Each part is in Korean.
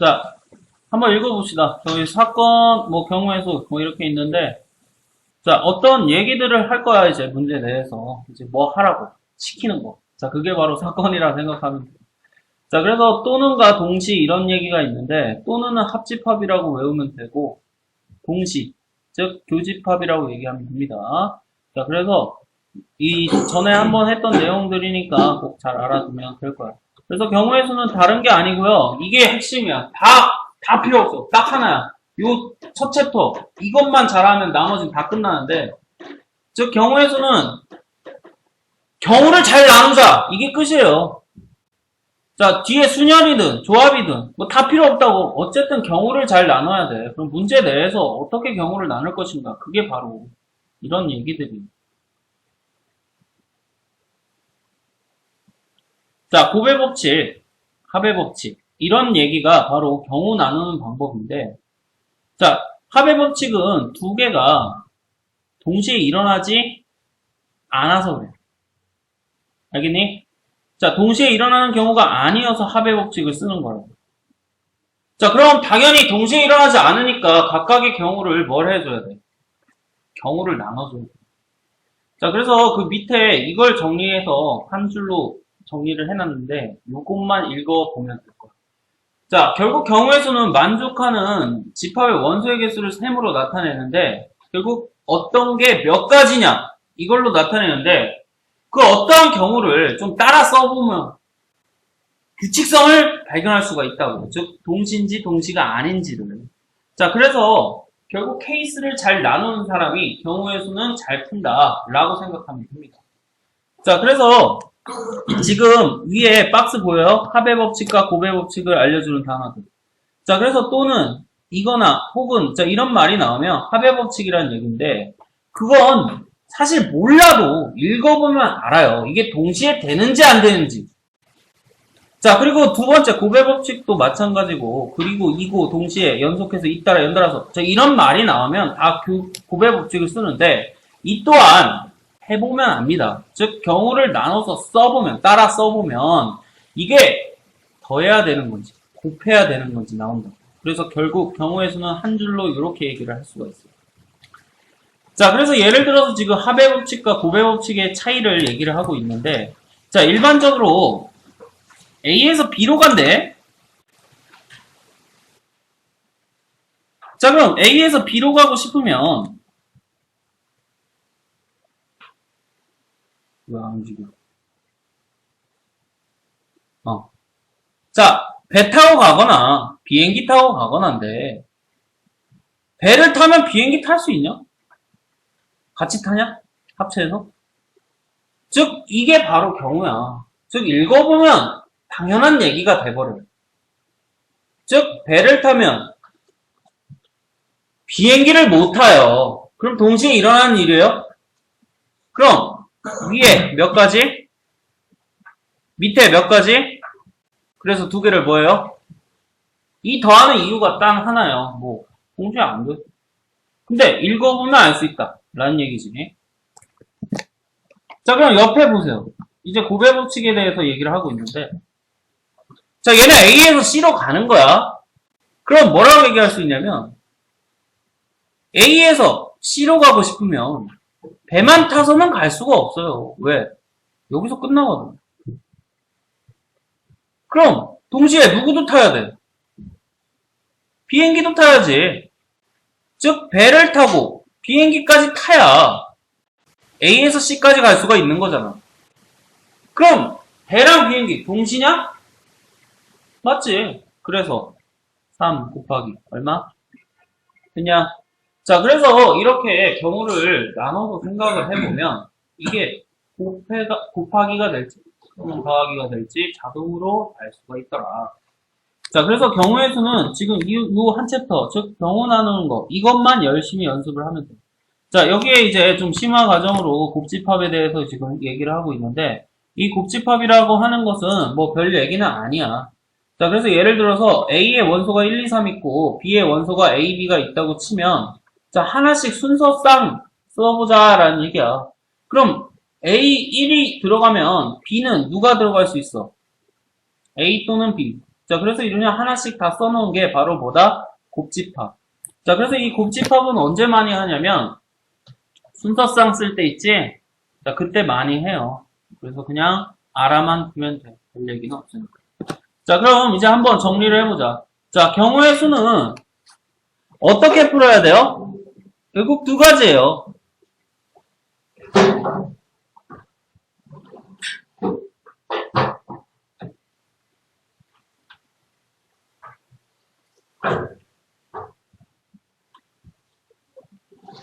자, 한번 읽어봅시다. 저희 사건, 경우에서 이렇게 있는데, 자, 어떤 얘기들을 할 거야, 이제 문제 내에서. 이제 뭐 하라고. 시키는 거. 자, 그게 바로 사건이라 생각하면 돼요. 자, 그래서 또는과 동시 이런 얘기가 있는데, 또는은 합집합이라고 외우면 되고, 동시, 즉, 교집합이라고 얘기하면 됩니다. 자, 그래서, 이 전에 한번 했던 내용들이니까 꼭 잘 알아두면 될 거야. 그래서 경우의 수는 다른 게 아니고요. 이게 핵심이야. 다 필요 없어. 딱 하나야. 요 첫 챕터 이것만 잘하면 나머지는 다 끝나는데, 즉 경우의 수는 경우를 잘 나누자. 이게 끝이에요. 자, 뒤에 순열이든 조합이든 다 필요 없다고. 어쨌든 경우를 잘 나눠야 돼. 그럼 문제 내에서 어떻게 경우를 나눌 것인가. 그게 바로 이런 얘기들이에요. 자, 고배법칙, 합의법칙 이런 얘기가 바로 경우 나누는 방법인데, 자, 합의법칙은 두 개가 동시에 일어나지 않아서 그래. 알겠니? 자, 동시에 일어나는 경우가 아니어서 합의법칙을 쓰는 거라고. 자, 그럼 당연히 동시에 일어나지 않으니까 각각의 경우를 뭘 해줘야 돼? 경우를 나눠줘야 돼. 자, 그래서 그 밑에 이걸 정리해서 한 줄로 정리를 해놨는데 요것만 읽어보면 될 거야. 자, 결국 경우의 수는 만족하는 집합의 원소의 개수를 셈으로 나타내는데, 결국 어떤 게 몇 가지냐 이걸로 나타내는데, 그 어떠한 경우를 좀 따라 써보면 규칙성을 발견할 수가 있다고. 즉 동시인지 동시가 아닌지를. 자, 그래서 결국 케이스를 잘 나누는 사람이 경우의 수는 잘 푼다 라고 생각하면 됩니다. 자, 그래서 지금 위에 박스 보여요? 합의법칙과 고배법칙을 알려주는 단어들. 자, 그래서 또는 이거나 혹은 자 이런 말이 나오면 합의법칙이라는 얘기인데, 그건 사실 몰라도 읽어보면 알아요. 이게 동시에 되는지 안 되는지. 자, 그리고 두 번째 고배법칙도 마찬가지고, 그리고 이고 동시에 연속해서 잇따라 연달아서 자 이런 말이 나오면 다 고배법칙을 쓰는데, 이 또한 해보면 압니다. 즉 경우를 나눠서 써보면, 따라 써보면 이게 더해야 되는 건지 곱해야 되는 건지 나온다. 그래서 결국 경우의 수는 한 줄로 이렇게 얘기를 할 수가 있어요. 자, 그래서 예를 들어서 지금 합의법칙과 고배법칙의 차이를 얘기를 하고 있는데, 자, 일반적으로 A에서 B로 간대. 자, 그럼 A에서 B로 가고 싶으면 왜 안 움직여? 자, 배 타고 가거나 비행기 타고 가거나인데, 배를 타면 비행기 탈 수 있냐? 같이 타냐? 합체해서? 즉 이게 바로 경우야. 즉 읽어보면 당연한 얘기가 돼버려요. 즉 배를 타면 비행기를 못 타요. 그럼 동시에 일어나는 일이에요? 그럼 위에 몇 가지? 밑에 몇 가지? 그래서 두 개를 뭐예요? 이 더하는 이유가 딱 하나예요. 동시에 안 돼. 근데 읽어보면 알 수 있다 라는 얘기지. 자, 그럼 옆에 보세요. 이제 고배법칙에 대해서 얘기를 하고 있는데, 자, 얘는 A에서 C로 가는 거야. 그럼 뭐라고 얘기할 수 있냐면, A에서 C로 가고 싶으면 배만 타서는 갈 수가 없어요. 왜? 여기서 끝나거든. 그럼 동시에 누구도 타야 돼? 비행기도 타야지. 즉 배를 타고 비행기까지 타야 A에서 C까지 갈 수가 있는 거잖아. 그럼 배랑 비행기 동시냐? 맞지? 그래서 3 곱하기 얼마? 그냥 자, 그래서 이렇게 경우를 나눠서 생각을 해보면 이게 곱하기가 될지 더하기가 될지 자동으로 알 수가 있더라. 자, 그래서 경우의 수는 지금 이 한 챕터, 즉 경우 나누는 거 이것만 열심히 연습을 하면 돼요. 자, 여기에 이제 좀 심화 과정으로 곱집합에 대해서 지금 얘기를 하고 있는데, 이 곱집합이라고 하는 것은 별 얘기는 아니야. 자, 그래서 예를 들어서 A의 원소가 1, 2, 3 있고 B의 원소가 A, B가 있다고 치면, 자, 하나씩 순서상 써보자라는 얘기야. 그럼 A 1이 들어가면 B는 누가 들어갈 수 있어? A 또는 B. 자, 그래서 이런 하나씩 다 써놓은 게 바로 뭐다? 곱집합. 자, 그래서 이 곱집합은 언제 많이 하냐면, 순서상 쓸 때 있지? 자, 그때 많이 해요. 그래서 그냥 알아만 두면 돼. 별 얘기는 없으니까. 자, 그럼 이제 한번 정리를 해보자. 자, 경우의 수는 어떻게 풀어야 돼요? 결국 두 가지예요.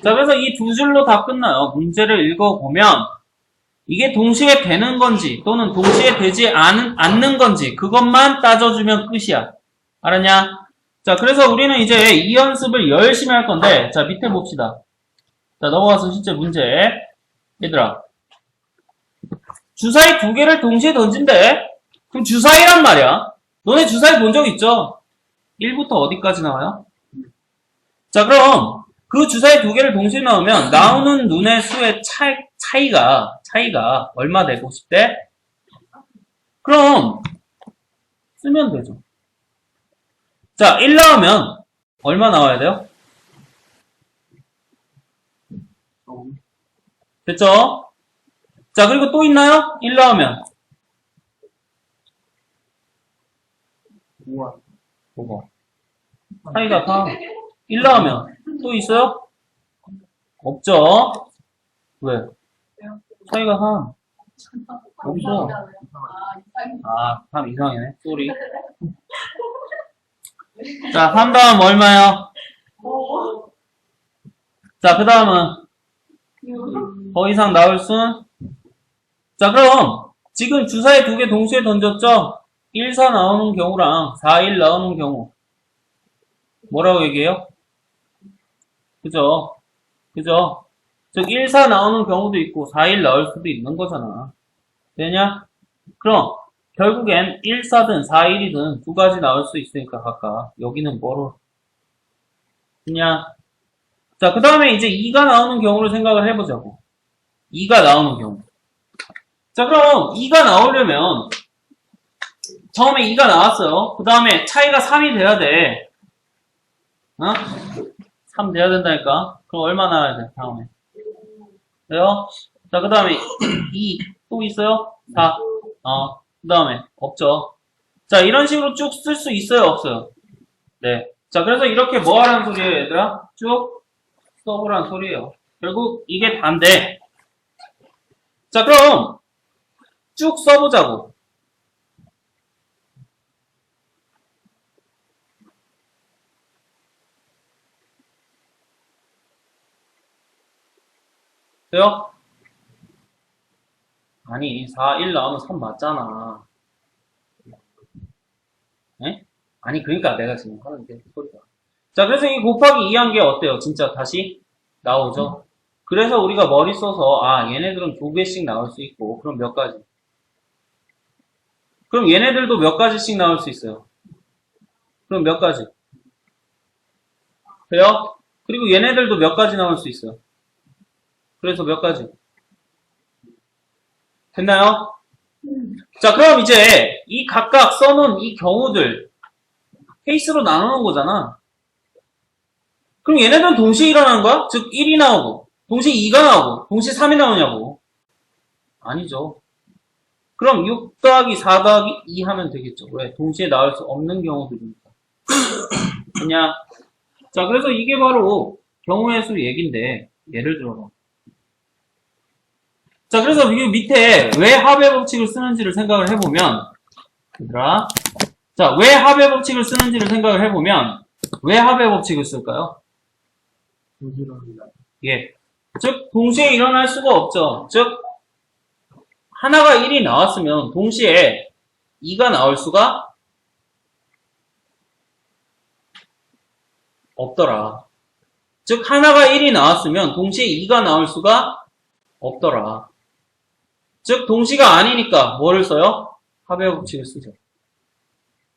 자, 그래서 이 두 줄로 다 끝나요. 문제를 읽어보면 이게 동시에 되는 건지 또는 동시에 되지 않는 건지 그것만 따져주면 끝이야. 알았냐? 자, 그래서 우리는 이제 이 연습을 열심히 할 건데, 자, 밑에 봅시다. 자, 넘어가서 실제 문제. 얘들아, 주사위 두 개를 동시에 던진대. 그럼 주사위란 말이야. 너네 주사위 본 적 있죠? 1부터 어디까지 나와요? 자, 그럼 그 주사위 두 개를 동시에 넣으면 나오는 눈의 수의 차이가 얼마 되고 싶대? 그럼 쓰면 되죠. 자, 1 나오면 얼마 나와야 돼요? 됐죠? 자, 그리고 또 있나요? 1 나오면 뭐가? 차이가 3. 1 나오면 또 있어요? 없죠? 왜? 차이가 3. 없어. 아, 3 이상이네. 쏘리. 자, 3 다음 얼마요? 자, 그 다음은 더 이상 나올 순? 자, 그럼 지금 주사위 두 개 동시에 던졌죠? 1, 4 나오는 경우랑 4, 1 나오는 경우 뭐라고 얘기해요? 그죠? 그죠? 즉 1, 4 나오는 경우도 있고 4, 1 나올 수도 있는 거잖아. 되냐? 그럼 결국엔 1, 4든 4, 1이든 두 가지 나올 수 있으니까 각각 여기는 뭐로 그냥 자, 그 다음에 이제 2가 나오는 경우를 생각을 해보자고. 2가 나오는 경우. 자, 그럼 2가 나오려면 처음에 2가 나왔어요. 그 다음에 차이가 3이 돼야 돼. 어? 3 돼야 된다니까. 그럼 얼마 나와야 돼? 다음에. 돼요? 자, 그 다음에 2 또 있어요? 4. 그 다음에 없죠. 자, 이런 식으로 쭉 쓸 수 있어요? 없어요? 네. 자, 그래서 이렇게 뭐 하라는 소리예요, 얘들아? 쭉 써보라는 소리예요. 결국 이게 다인데. 자, 그럼 쭉 써보자고. 돼요? 아니, 4, 1 나오면 3 맞잖아. 에? 아니, 그러니까 내가 지금 하는 게 소리가. 자, 그래서 이 곱하기 2 한 게 어때요? 진짜 다시 나오죠? 그래서 우리가 머리 써서, 아, 얘네들은 두 개씩 나올 수 있고, 그럼 몇 가지? 그럼 얘네들도 몇 가지씩 나올 수 있어요? 그럼 몇 가지? 돼요? 그리고 얘네들도 몇 가지 나올 수 있어요? 그래서 몇 가지? 됐나요? 자, 그럼 이제 이 각각 써놓은 이 경우들 케이스로 나누는 거잖아. 그럼 얘네들은 동시에 일어나는 거야? 즉 1이 나오고 동시에 2가 나오고 동시에 3이 나오냐고. 아니죠. 그럼 6 더하기 4 더하기 2 하면 되겠죠. 왜? 동시에 나올 수 없는 경우들이니까. 그냥 자, 그래서 이게 바로 경우의 수 얘기인데 예를 들어서 자, 그래서 이 밑에 왜 합의 법칙을 쓰는지를 생각을 해보면, 얘들아. 자, 왜 합의 법칙을 쓰는지를 생각을 해보면, 왜 합의 법칙을 쓸까요? 예. 즉, 동시에 일어날 수가 없죠. 즉, 하나가 1이 나왔으면, 동시에 2가 나올 수가 없더라. 즉, 하나가 1이 나왔으면, 동시에 2가 나올 수가 없더라. 즉, 동시가 아니니까 뭐를 써요? 합의 법칙을 쓰죠.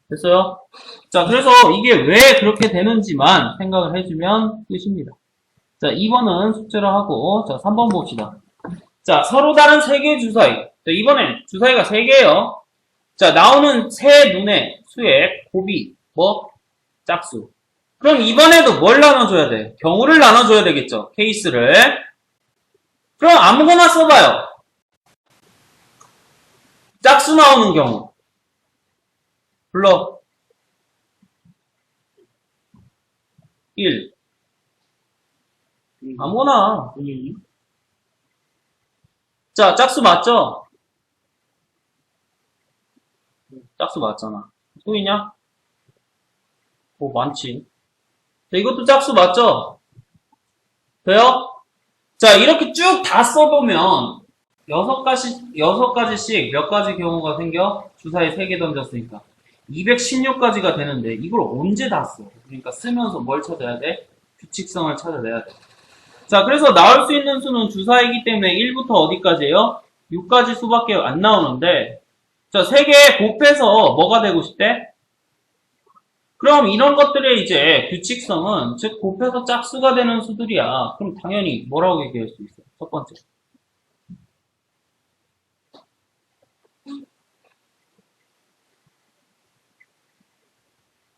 됐어요? 자, 그래서 이게 왜 그렇게 되는지만 생각을 해주면 끝입니다. 자, 2번은 숙제로 하고, 자, 3번 봅시다. 자, 서로 다른 3개의 주사위. 자, 이번엔 주사위가 3개예요. 자, 나오는 세 눈의 수의 곱이 뭐? 짝수. 그럼 이번에도 뭘 나눠줘야 돼? 경우를 나눠줘야 되겠죠. 케이스를. 그럼 아무거나 써봐요. 짝수 나오는 경우. 불러. 1. 아무거나. 자, 짝수 맞죠? 짝수 맞잖아. 또 있냐? 오, 많지. 자, 이것도 짝수 맞죠? 돼요? 자, 이렇게 쭉 다 써보면, 여섯 가지씩 몇 가지 경우가 생겨? 주사위 3개 던졌으니까. 216가지가 되는데, 이걸 언제 다 써? 그러니까 쓰면서 뭘 찾아야 돼? 규칙성을 찾아내야 돼. 자, 그래서 나올 수 있는 수는 주사이기 때문에 1부터 어디까지예요? 6가지 수밖에 안 나오는데, 자, 3개 곱해서 뭐가 되고 싶대? 그럼 이런 것들의 이제 규칙성은, 즉, 곱해서 짝수가 되는 수들이야. 그럼 당연히 뭐라고 얘기할 수 있어? 첫 번째.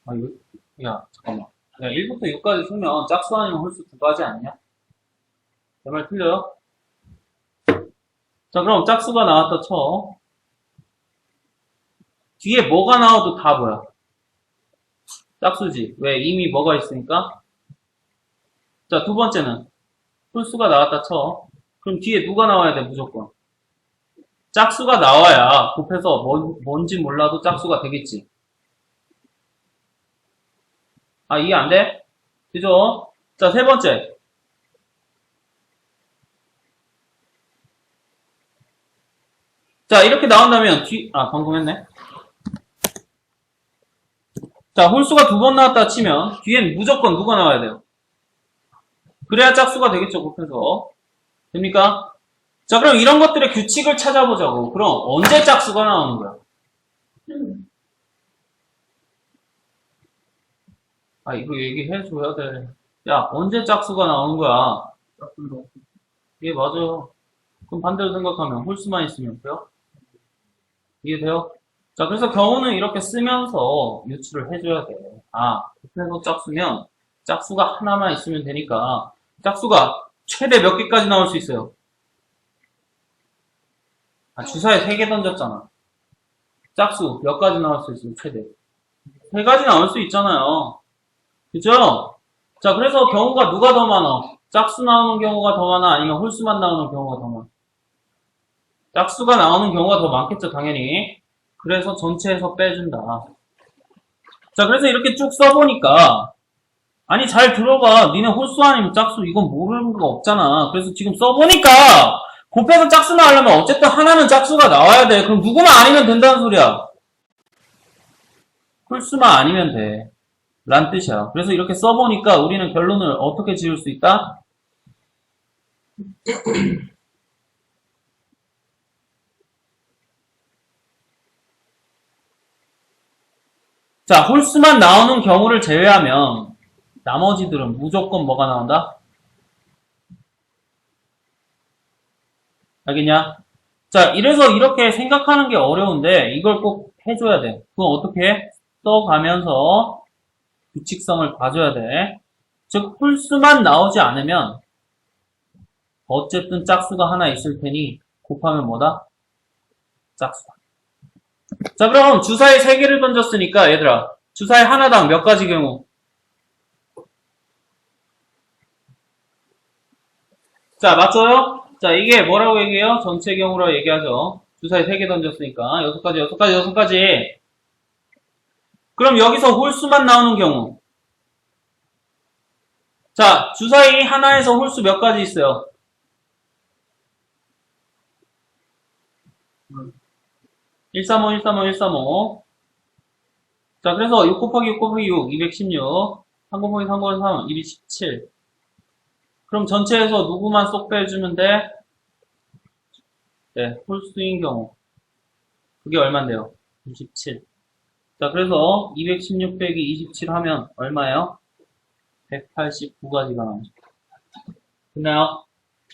아, 이거, 야, 잠깐만. 야, 1부터 6까지 쓰면 짝수 아니면 홀수 두 가지 아니냐? 내 말 틀려요? 자, 그럼 짝수가 나왔다 쳐. 뒤에 뭐가 나와도 다 뭐야? 짝수지. 왜? 이미 뭐가 있으니까? 자, 두 번째는 홀수가 나왔다 쳐. 그럼 뒤에 누가 나와야 돼, 무조건? 짝수가 나와야 곱해서 뭔지 몰라도 짝수가 되겠지. 아, 이해 안 돼? 그죠? 자, 세 번째. 자, 이렇게 나온다면 방금 했네. 자, 홀수가 두 번 나왔다 치면 뒤엔 무조건 누가 나와야 돼요? 그래야 짝수가 되겠죠, 곱해서. 됩니까? 자, 그럼 이런 것들의 규칙을 찾아보자고. 그럼 언제 짝수가 나오는 거야? 아, 이거 얘기해줘야 돼. 야, 언제 짝수가 나오는 거야? 예, 맞아요. 그럼 반대로 생각하면 홀수만 있으면 돼요? 이해돼요? 자, 그래서 경우는 이렇게 쓰면서 유추를 해줘야 돼. 아, 곱해서 짝수면 짝수가 하나만 있으면 되니까 짝수가 최대 몇 개까지 나올 수 있어요? 아, 주사에 3개 던졌잖아. 짝수 몇 가지 나올 수 있어요, 최대? 3가지 나올 수 있잖아요. 그죠? 자, 그래서 경우가 누가 더 많아? 짝수 나오는 경우가 더 많아? 아니면 홀수만 나오는 경우가 더 많아? 짝수가 나오는 경우가 더 많겠죠, 당연히. 그래서 전체에서 빼준다. 자, 그래서 이렇게 쭉 써보니까, 아니, 잘 들어봐. 니네 홀수 아니면 짝수, 이건 모르는 거 없잖아. 그래서 지금 써보니까, 곱해서 짝수 나오려면 어쨌든 하나는 짝수가 나와야 돼. 그럼 누구만 아니면 된다는 소리야. 홀수만 아니면 돼. 란 뜻이야. 그래서 이렇게 써보니까 우리는 결론을 어떻게 지을 수 있다? 자, 홀수만 나오는 경우를 제외하면 나머지들은 무조건 뭐가 나온다? 알겠냐? 자, 이래서 이렇게 생각하는 게 어려운데 이걸 꼭 해줘야 돼. 그건 어떻게 해? 써가면서 규칙성을 봐줘야 돼. 즉, 홀수만 나오지 않으면 어쨌든 짝수가 하나 있을 테니 곱하면 뭐다? 짝수다. 자, 그럼 주사위 3개를 던졌으니까 얘들아, 주사위 하나당 몇 가지 경우? 자, 맞죠요? 자, 이게 뭐라고 얘기해요? 전체 경우라고 얘기하죠. 주사위 3개 던졌으니까 6가지, 6가지, 6가지. 그럼 여기서 홀수만 나오는 경우. 자, 주사위 하나에서 홀수 몇 가지 있어요? 135, 135, 135. 자, 그래서 6 곱하기 6 곱하기 6, 216. 3 곱하기 3 곱하기 3, 217. 그럼 전체에서 누구만 쏙 빼주면 돼? 네, 홀수인 경우. 그게 얼만데요? 27. 자, 그래서 216 빼기 27 하면 얼마예요? 189가지가 나오죠. 됐나요?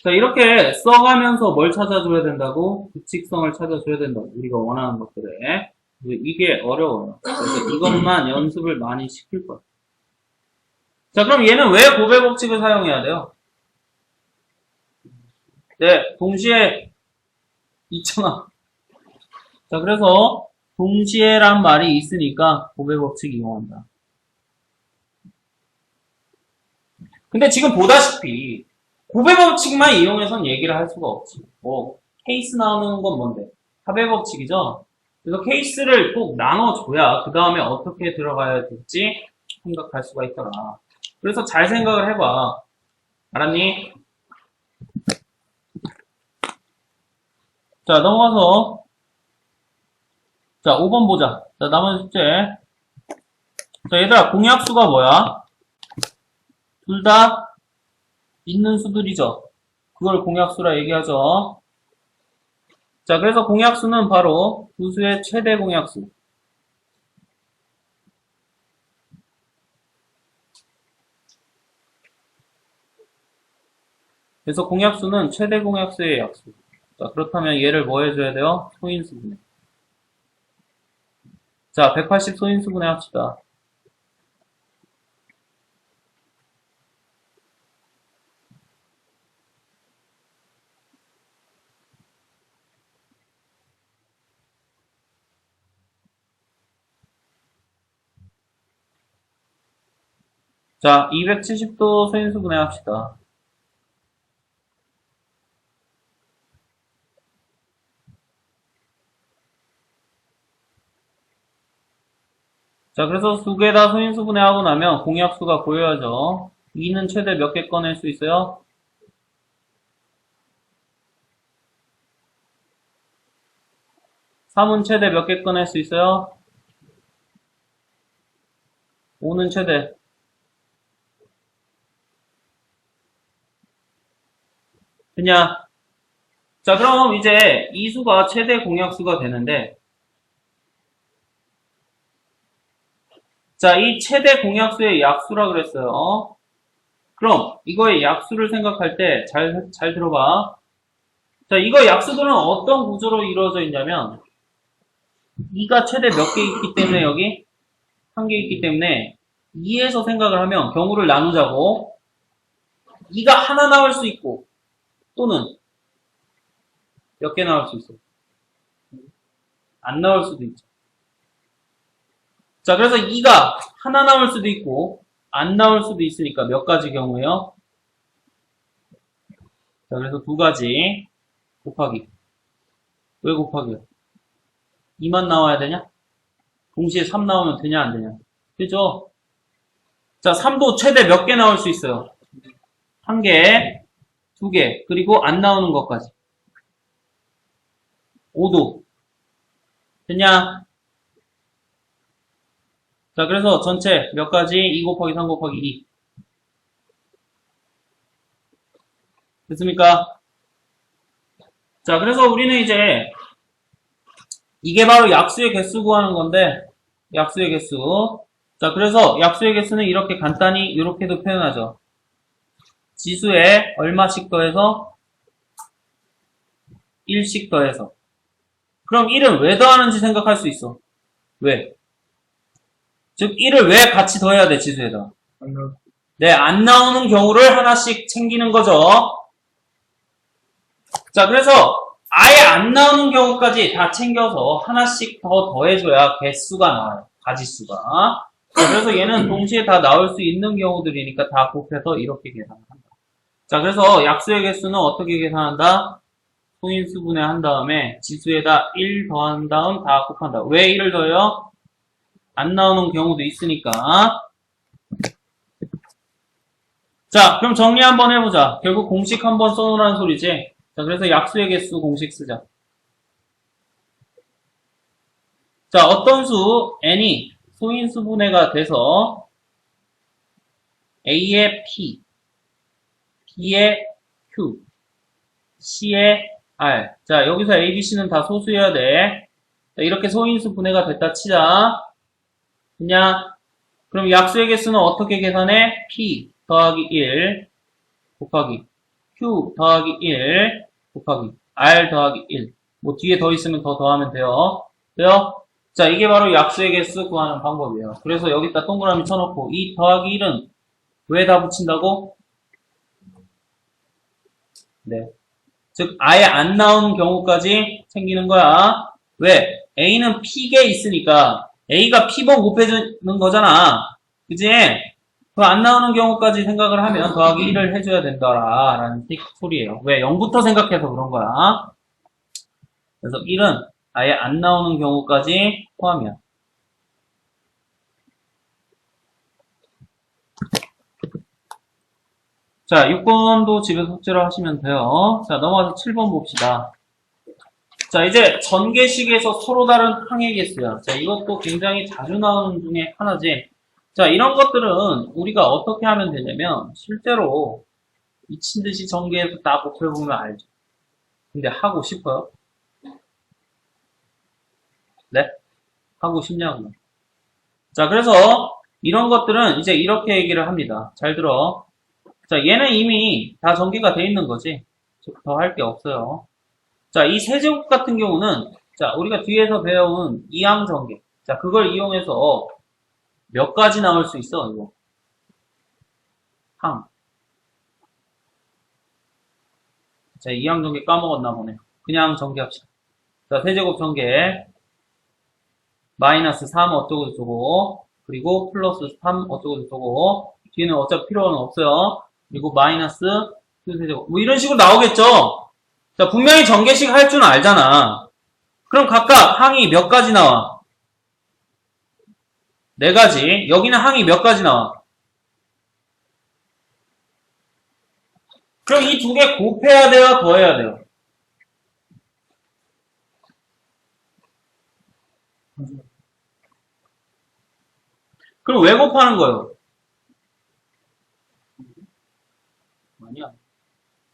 자, 이렇게 써가면서 뭘 찾아줘야 된다고? 규칙성을 찾아줘야 된다고. 우리가 원하는 것들에. 이게 어려워요. 그래서 이것만 연습을 많이 시킬 거예요. 자, 그럼 얘는 왜 곱의 법칙을 사용해야 돼요? 네, 동시에 있잖아. 자, 그래서 동시에란 말이 있으니까 곱의 법칙 이용한다. 근데 지금 보다시피 곱의 법칙만 이용해서는 얘기를 할 수가 없지. 뭐 케이스 나오는 건 뭔데? 합의 법칙이죠. 그래서 케이스를 꼭 나눠줘야 그 다음에 어떻게 들어가야 될지 생각할 수가 있더라. 그래서 잘 생각을 해봐. 알았니? 자, 넘어가서 자, 5번 보자. 자, 남은 숙제. 자, 얘들아, 공약수가 뭐야? 둘 다 있는 수들이죠. 그걸 공약수라 얘기하죠. 자, 그래서 공약수는 바로 두 수의 최대 공약수. 그래서 공약수는 최대 공약수의 약수. 자, 그렇다면 얘를 뭐 해줘야 돼요? 소인수분해. 자, 180 소인수분해 합시다. 자, 270도 소인수분해 합시다. 자, 그래서 두 개 다 소인수분해하고 나면 공약수가 보여야죠. 2는 최대 몇 개 꺼낼 수 있어요? 3은 최대 몇 개 꺼낼 수 있어요? 5는 최대. 그냥 자, 그럼 이제 이 수가 최대 공약수가 되는데 자, 이 최대 공약수의 약수라 그랬어요. 그럼 이거의 약수를 생각할 때 잘 들어봐. 자, 이거 약수들은 어떤 구조로 이루어져 있냐면 2가 최대 몇 개 있기 때문에 여기 한 개 있기 때문에 2에서 생각을 하면 경우를 나누자고 2가 하나 나올 수 있고 또는 몇 개 나올 수 있어? 안 나올 수도 있죠. 자, 그래서 2가 하나 나올 수도 있고 안 나올 수도 있으니까 몇 가지 경우예요? 자, 그래서 두 가지 곱하기. 왜 곱하기요? 2만 나와야 되냐? 동시에 3 나오면 되냐 안 되냐? 그죠? 자, 3도 최대 몇 개 나올 수 있어요? 한 개, 두 개, 그리고 안 나오는 것까지. 5도. 됐냐? 자, 그래서 전체 몇 가지? 2 곱하기 3 곱하기 2. 됐습니까? 자, 그래서 우리는 이제 이게 바로 약수의 개수 구하는 건데 약수의 개수. 자, 그래서 약수의 개수는 이렇게 간단히 이렇게도 표현하죠. 지수에 얼마씩 더해서 1씩 더해서. 그럼 1은 왜 더하는지 생각할 수 있어. 왜? 즉 1을 왜 같이 더해야 돼, 지수에다? 네, 안 나오는 경우를 하나씩 챙기는 거죠. 자, 그래서 아예 안 나오는 경우까지 다 챙겨서 하나씩 더 더해줘야 개수가 나와요. 가지수가. 자, 그래서 얘는 동시에 다 나올 수 있는 경우들이니까 다 곱해서 이렇게 계산을 한다. 자, 그래서 약수의 개수는 어떻게 계산한다? 소인수분해 한 다음에 지수에다 1 더한 다음 다 곱한다. 왜 1을 더해요? 안 나오는 경우도 있으니까. 자, 그럼 정리 한번 해보자. 결국 공식 한번 써놓으라는 소리지. 자, 그래서 약수의 개수 공식 쓰자. 자, 어떤 수 n이 소인수분해가 돼서 a의 p, b의 q, c의 r. 자, 여기서 a, b, c는 다 소수여야 돼. 자, 이렇게 소인수분해가 됐다 치자. 그냥 그럼 약수의 개수는 어떻게 계산해? p 더하기 1 곱하기 q 더하기 1 곱하기 r 더하기 1. 뭐 뒤에 더 있으면 더 더하면 돼요. 돼요? 자, 이게 바로 약수의 개수 구하는 방법이에요. 그래서 여기다 동그라미 쳐놓고, 이 더하기 1은 왜 다 붙인다고? 네. 즉, 아예 안 나오는 경우까지 생기는 거야. 왜? A는 P개 있으니까, A가 P번 곱해주는 거잖아. 그지? 그 안 나오는 경우까지 생각을 하면 더하기 1을 해줘야 된다라는 소리예요. 왜? 0부터 생각해서 그런 거야. 그래서 1은 아예 안 나오는 경우까지 포함이야. 자, 6번도 집에서 숙제를 하시면 돼요. 자, 넘어가서 7번 봅시다. 자, 이제 전개식에서 서로 다른 항의 개수야. 자, 이것도 굉장히 자주 나오는 중에 하나지. 자, 이런 것들은 우리가 어떻게 하면 되냐면, 실제로 미친 듯이 전개해서 딱 곱해보면 알죠. 근데 하고 싶어요? 네? 하고 싶냐고요. 자, 그래서 이런 것들은 이제 이렇게 얘기를 합니다. 잘 들어. 자, 얘는 이미 다 전개가 돼 있는 거지. 더 할 게 없어요. 자, 이 세제곱 같은 경우는, 자, 우리가 뒤에서 배운 이항 전개. 자, 그걸 이용해서 몇 가지 나올 수 있어, 이거. 항. 자, 이항 전개 까먹었나 보네. 그냥 전개합시다. 자, 세제곱 전개. 마이너스 3 어쩌고저쩌고. 그리고 플러스 3 어쩌고저쩌고. 뒤에는 어차피 필요는 없어요. 그리고 마이너스 2 세제곱. 뭐 이런 식으로 나오겠죠? 자, 분명히 전개식 할 줄 알잖아. 그럼 각각 항이 몇 가지 나와? 4가지. 여기는 항이 몇 가지 나와? 그럼 이 두 개 곱해야 돼요? 더해야 돼요? 그럼 왜 곱하는 거예요? 아니야.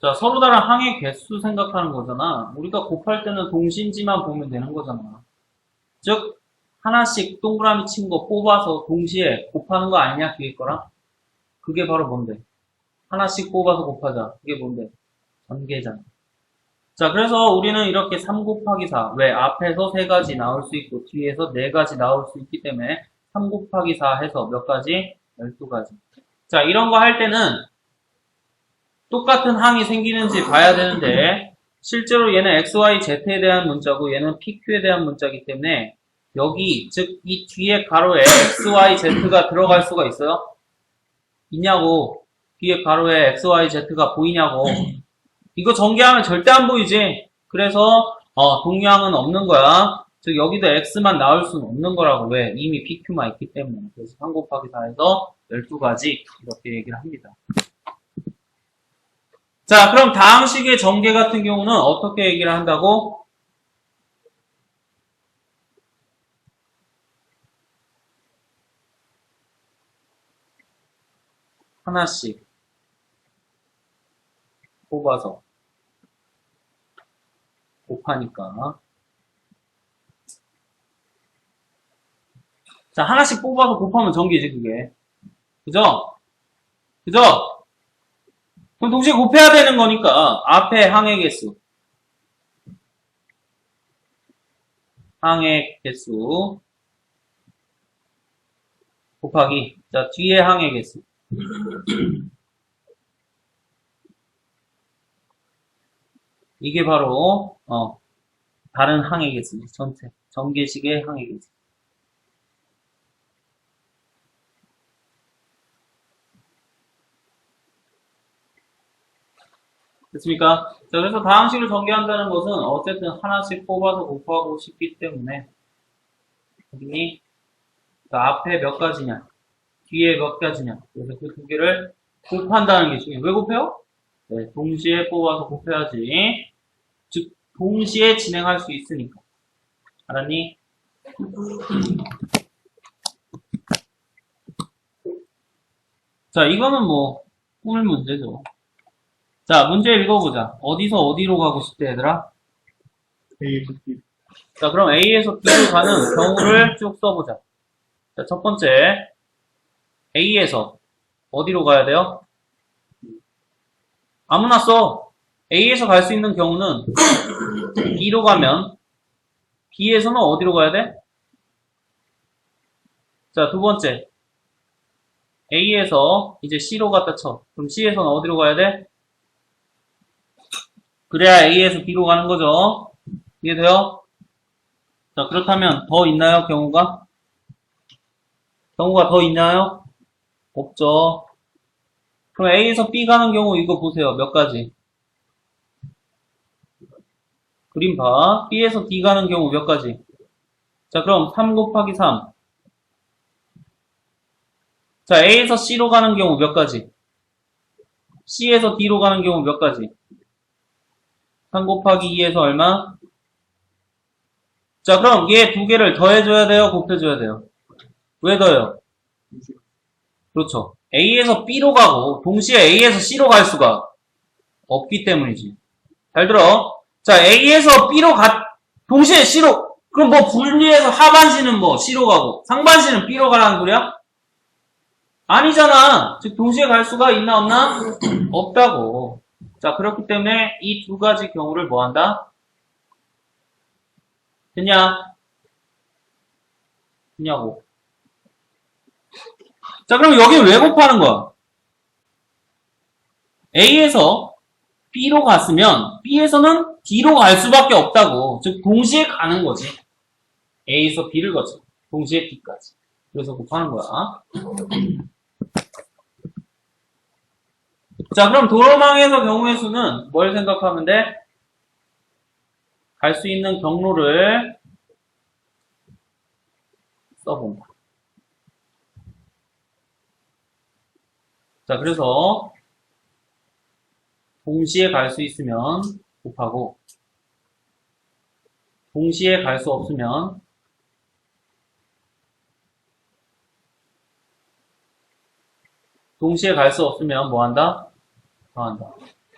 자, 서로 다른 항의 개수 생각하는 거잖아. 우리가 곱할 때는 동시인지만 보면 되는 거잖아. 즉, 하나씩 동그라미 친 거 뽑아서 동시에 곱하는 거 아니냐, 뒤에 거랑? 그게 바로 뭔데? 하나씩 뽑아서 곱하자. 그게 뭔데? 전개잖아. 자, 그래서 우리는 이렇게 3 곱하기 4. 왜? 앞에서 3가지 나올 수 있고, 뒤에서 4가지 나올 수 있기 때문에 3 곱하기 4 해서 몇 가지? 12가지. 자, 이런 거 할 때는 똑같은 항이 생기는지 봐야 되는데, 실제로 얘는 XYZ에 대한 문자고, 얘는 PQ에 대한 문자이기 때문에, 여기, 즉, 이 뒤에 가로에 XYZ가 들어갈 수가 있어요? 있냐고. 뒤에 가로에 XYZ가 보이냐고. 이거 전개하면 절대 안 보이지? 그래서, 동량은 없는 거야. 즉, 여기도 X만 나올 수는 없는 거라고. 왜? 이미 PQ만 있기 때문에. 그래서 3 곱하기 4에서 12가지. 이렇게 얘기를 합니다. 자, 그럼 다항식의 전개 같은 경우는 어떻게 얘기를 한다고? 하나씩 뽑아서 곱하니까. 자, 하나씩 뽑아서 곱하면 전개지, 그게. 그죠? 그죠? 그럼 동시에 곱해야 되는 거니까, 앞에 항의 개수. 항의 개수. 곱하기. 자, 뒤에 항의 개수. 이게 바로, 다른 항의 개수. 전체. 전개식의 항의 개수. 됐습니까? 자, 그래서 다항식을 전개한다는 것은 어쨌든 하나씩 뽑아서 곱하고 싶기 때문에 여기 앞에 몇 가지냐, 뒤에 몇 가지냐, 그래서 그 두 개를 곱한다는 게 중요해요. 왜 곱해요? 네, 동시에 뽑아서 곱해야지. 즉, 동시에 진행할 수 있으니까. 알았니? 자, 이거는 뭐 꿀 문제죠. 자, 문제 읽어보자. 어디서 어디로 가고 싶대, 얘들아? 자, 그럼 A에서 B로 가는 경우를 쭉 써보자. 자, 첫 번째. A에서 어디로 가야 돼요? 아무나 써. A에서 갈 수 있는 경우는 B로 가면 B에서는 어디로 가야 돼? 자, 두 번째. A에서 이제 C로 갔다 쳐. 그럼 C에서는 어디로 가야 돼? 그래야 A에서 B로 가는 거죠. 이해돼요? 자, 그렇다면 더 있나요, 경우가? 경우가 더 있나요? 없죠. 그럼 A에서 B 가는 경우 이거 보세요. 몇 가지? 그림 봐. B에서 D 가는 경우 몇 가지? 자, 그럼 3 곱하기 3. 자, A에서 C로 가는 경우 몇 가지? C에서 D로 가는 경우 몇 가지? 3 곱하기 2에서 얼마? 자, 그럼 얘 두 개를 더해줘야 돼요? 곱해줘야 돼요? 왜 더해요? 그렇죠. A에서 B로 가고 동시에 A에서 C로 갈 수가 없기 때문이지. 잘 들어. 자, A에서 B로 동시에 C로, 그럼 뭐 분리해서 하반신은 뭐 C로 가고 상반신은 B로 가라는 소리야? 아니잖아. 즉 동시에 갈 수가 있나 없나? 없다고. 자, 그렇기 때문에 이 두 가지 경우를 뭐 한다? 됐냐? 됐냐고. 자, 그럼 여기 왜 곱하는 거야? A에서 B로 갔으면 B에서는 D로 갈 수밖에 없다고. 즉 동시에 가는 거지. A에서 B를 거쳐. 동시에 B까지. 그래서 곱하는 거야. 자, 그럼 도로망에서 경우의 수는 뭘 생각하면 돼? 갈 수 있는 경로를 써본다. 자, 그래서 동시에 갈 수 있으면 곱하고 동시에 갈 수 없으면 뭐 한다? 더한다.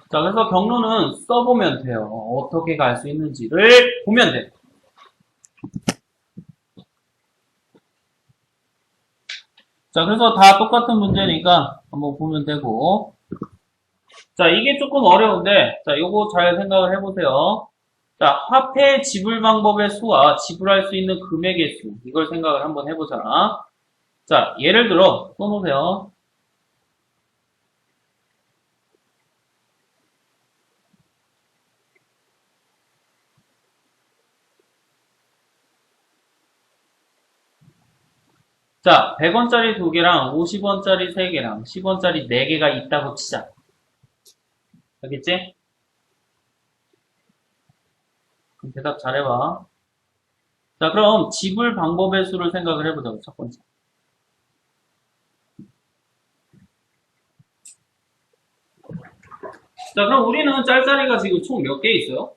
자, 그래서 경로는 써보면 돼요. 어떻게 갈 수 있는지를 보면 돼. 자, 그래서 다 똑같은 문제니까 한번 보면 되고. 자, 이게 조금 어려운데, 자, 요거 잘 생각을 해보세요. 자, 화폐 지불 방법의 수와 지불할 수 있는 금액의 수. 이걸 생각을 한번 해보자. 자, 예를 들어, 써놓으세요. 자, 100원짜리 2개랑 50원짜리 3개랑 10원짜리 4개가 있다고 치자. 알겠지? 그럼 대답 잘해봐. 자, 그럼 지불 방법의 수를 생각을 해보자고, 첫 번째. 자, 그럼 우리는 짤짤이가 지금 총 몇 개 있어요?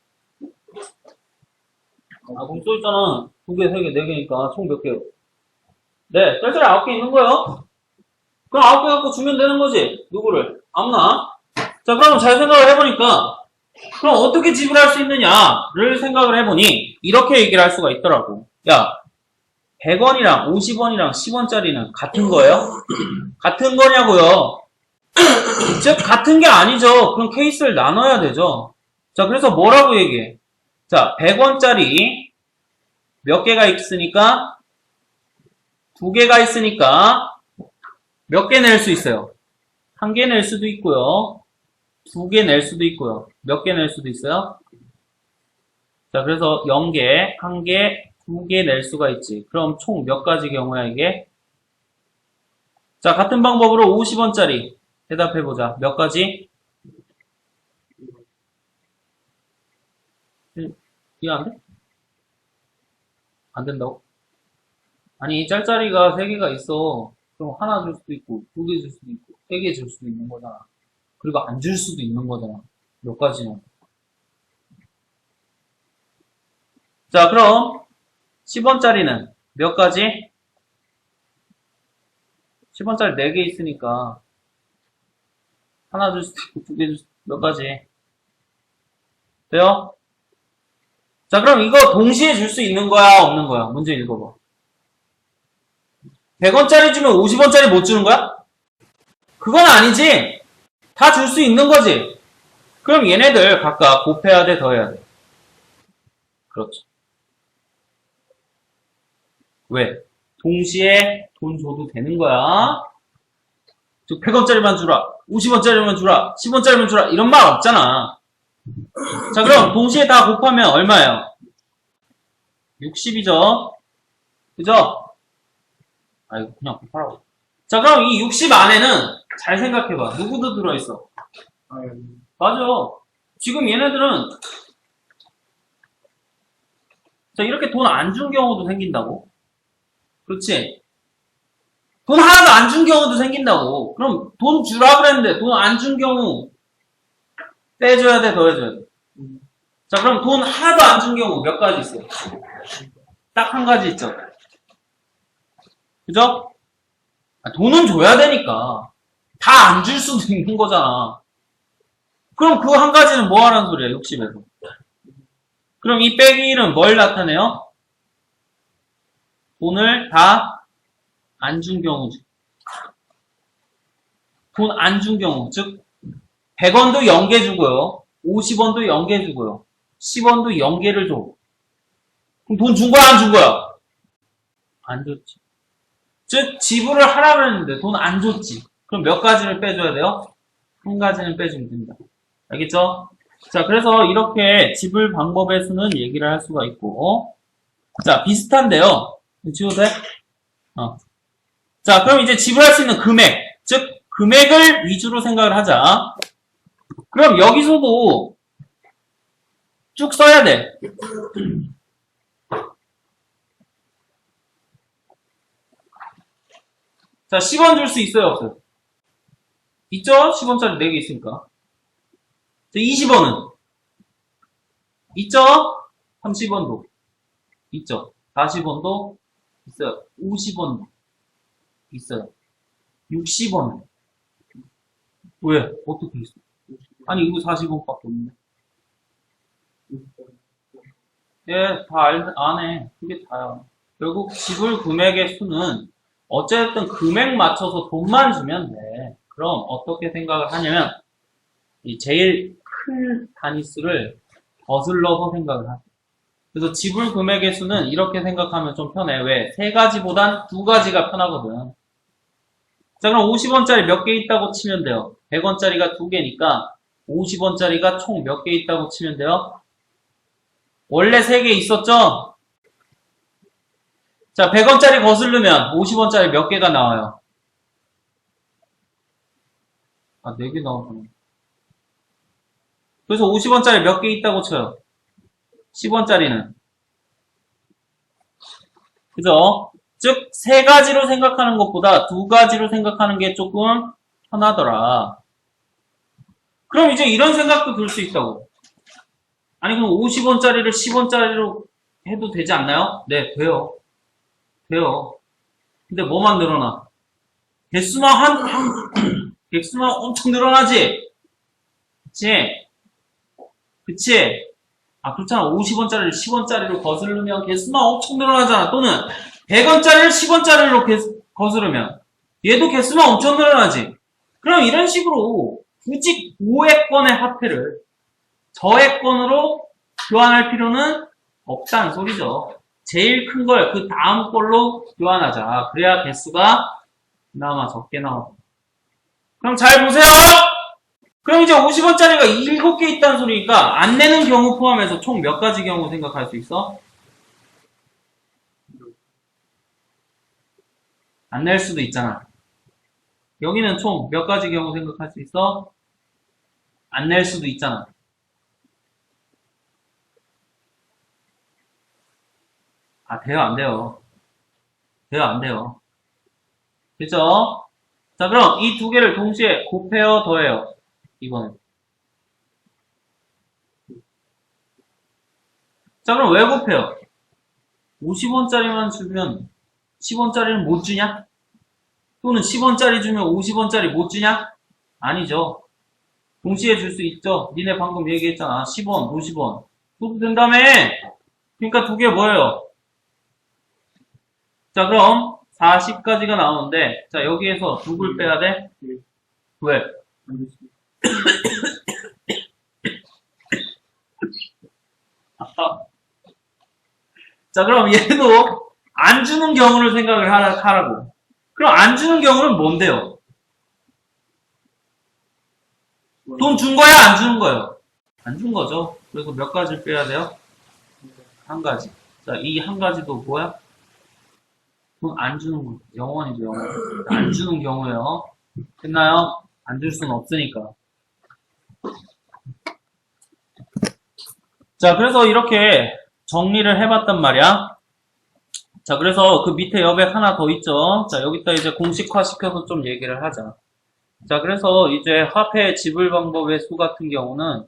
그럼 써있잖아. 2개, 3개, 4개니까 총 몇 개요? 네, 짤짤이 9개 있는 거예요. 그럼 9개 갖고 주면 되는 거지. 누구를? 아무나. 자, 그럼 잘 생각을 해보니까 그럼 어떻게 지불할 수 있느냐를 생각을 해보니 이렇게 얘기를 할 수가 있더라고. 야, 100원이랑 50원이랑 10원짜리는 같은 거예요? 같은 거냐고요? 즉 같은 게 아니죠. 그럼 케이스를 나눠야 되죠. 자, 그래서 뭐라고 얘기해? 자, 100원짜리 몇 개가 있으니까 2개가 있으니까 몇 개 낼 수 있어요? 1개 낼 수도 있고요. 2개 낼 수도 있고요. 몇 개 낼 수도 있어요? 자, 그래서 0개, 1개, 2개 낼 수가 있지. 그럼 총 몇 가지 경우야, 이게? 자, 같은 방법으로 50원짜리 대답해보자. 몇 가지? 이해 안 돼? 안 된다고? 아니, 짤짤이가 3개가 있어. 그럼 하나 줄 수도 있고, 2개 줄 수도 있고, 3개 줄 수도 있는 거잖아. 그리고 안 줄 수도 있는 거잖아. 몇 가지는. 자, 그럼 10원짜리는 몇 가지? 10원짜리 4개 있으니까 하나 줄 수도 있고 2개 줄 수도 있고 몇 가지? 돼요? 자, 그럼 이거 동시에 줄 수 있는 거야? 없는 거야? 문제 읽어봐. 100원짜리 주면 50원짜리 못 주는 거야? 그건 아니지. 다 줄 수 있는 거지. 그럼 얘네들 각각 곱해야 돼, 더해야 돼? 그렇죠. 왜? 동시에 돈 줘도 되는 거야. 100원짜리만 주라, 50원짜리만 주라, 10원짜리만 주라 이런 말 없잖아. 자, 그럼 동시에 다 곱하면 얼마예요? 60이죠. 그죠? 아, 이거 그냥 곱하라고. 자, 그럼 이 60 안에는 잘 생각해봐. 누구도 들어있어? 맞아. 지금 얘네들은 자, 이렇게 돈 안 준 경우도 생긴다고. 그렇지? 돈 하나도 안 준 경우도 생긴다고. 그럼 돈 주라 그랬는데 돈 안 준 경우 빼줘야 돼, 더해줘야 돼? 자, 그럼 돈 하나도 안 준 경우 몇 가지 있어요? 딱 한 가지 있죠. 그죠? 돈은 줘야 되니까. 다 안 줄 수도 있는 거잖아. 그럼 그 한 가지는 뭐 하라는 소리야, 60에서. 그럼 이 빼기 1은 뭘 나타내요? 돈을 다 안 준 경우죠. 돈 안 준 경우. 즉, 100원도 0개 주고요. 50원도 0개 주고요. 10원도 0개를 줘. 그럼 돈 준 거야, 안 준 거야? 안 줬지. 즉, 지불을 하라고 했는데 돈 안 줬지. 그럼 몇 가지를 빼줘야 돼요? 한 가지는 빼주면 됩니다. 알겠죠? 자, 그래서 이렇게 지불 방법의 수는 얘기를 할 수가 있고, 자, 비슷한데요. 지워도 돼? 자, 그럼 이제 지불할 수 있는 금액, 즉, 금액을 위주로 생각을 하자. 그럼 여기서도 쭉 써야 돼. 자, 10원 줄 수 있어요, 없어요? 있죠? 10원짜리 4개 있으니까. 자, 20원은? 있죠? 30원도. 있죠? 40원도 있어요. 50원도 있어요. 60원. 왜? 어떻게 있어? 아니, 이거 40원밖에 없는데. 예, 다 아네. 그게 다야. 결국 지불 금액의 수는 어쨌든 금액 맞춰서 돈만 주면 돼. 그럼 어떻게 생각을 하냐면, 이 제일 큰 단위수를 거슬러서 생각을 하죠. 그래서 지불 금액의 수는 이렇게 생각하면 좀 편해. 왜? 3가지보단 2가지가 편하거든. 자, 그럼 50원짜리 몇 개 있다고 치면 돼요? 100원짜리가 2개니까 50원짜리가 총 몇 개 있다고 치면 돼요? 원래 3개 있었죠? 자, 100원짜리 거슬르면 50원짜리 몇 개가 나와요? 아, 4개 나오구나. 그래서 50원짜리 몇 개 있다고 쳐요? 10원짜리는. 그죠? 즉, 3가지로 생각하는 것보다 2가지로 생각하는 게 조금 편하더라. 그럼 이제 이런 생각도 들 수 있다고. 아니, 그럼 50원짜리를 10원짜리로 해도 되지 않나요? 네, 돼요. 돼요. 근데 뭐만 늘어나? 개수만 개수만 엄청 늘어나지? 그치? 그치? 아, 그렇잖아. 50원짜리를 10원짜리로 거스르면 개수만 엄청 늘어나잖아. 또는 100원짜리를 10원짜리로 거스르면 얘도 개수만 엄청 늘어나지. 그럼 이런 식으로 굳이 고액권의 화폐를 저액권으로 교환할 필요는 없다는 소리죠. 제일 큰 걸 그 다음 걸로 교환하자. 그래야 개수가 그나마 적게 나오고. 그럼 잘 보세요. 그럼 이제 50원짜리가 7개 있다는 소리니까 안 내는 경우 포함해서 총 몇 가지 경우 생각할 수 있어? 안 낼 수도 있잖아. 여기는 총 몇 가지 경우 생각할 수 있어? 안 낼 수도 있잖아. 아, 돼요, 안 돼요? 돼요, 안 돼요? 그죠? 자, 그럼 이 2개를 동시에 곱해요, 더해요? 이거는. 자, 그럼 왜 곱해요? 50원짜리만 주면 10원짜리는 못 주냐? 또는 10원짜리 주면 50원짜리 못 주냐? 아니죠. 동시에 줄 수 있죠. 니네 방금 얘기했잖아. 10원, 50원. 줘도 된다며. 그러니까 2개 뭐예요? 자, 그럼 40까지가 나오는데, 자, 여기에서 누굴 빼야 돼? 왜? 자, 그럼 얘도 안 주는 경우를 생각을 하라고. 그럼 안 주는 경우는 뭔데요? 돈 준 거야, 안 주는 거예요? 안 준 거죠. 그래서 몇 가지를 빼야 돼요? 한 가지. 자, 이 한 가지도 뭐야? 돈 안 주는 거. 영원이죠, 영원. 안 주는 경우예요. 됐나요? 안 줄 수는 없으니까. 자, 그래서 이렇게 정리를 해봤단 말이야. 자, 그래서 그 밑에 여백 하나 더 있죠. 자, 여기다 이제 공식화 시켜서 좀 얘기를 하자. 자, 그래서 이제 화폐 지불 방법의 수 같은 경우는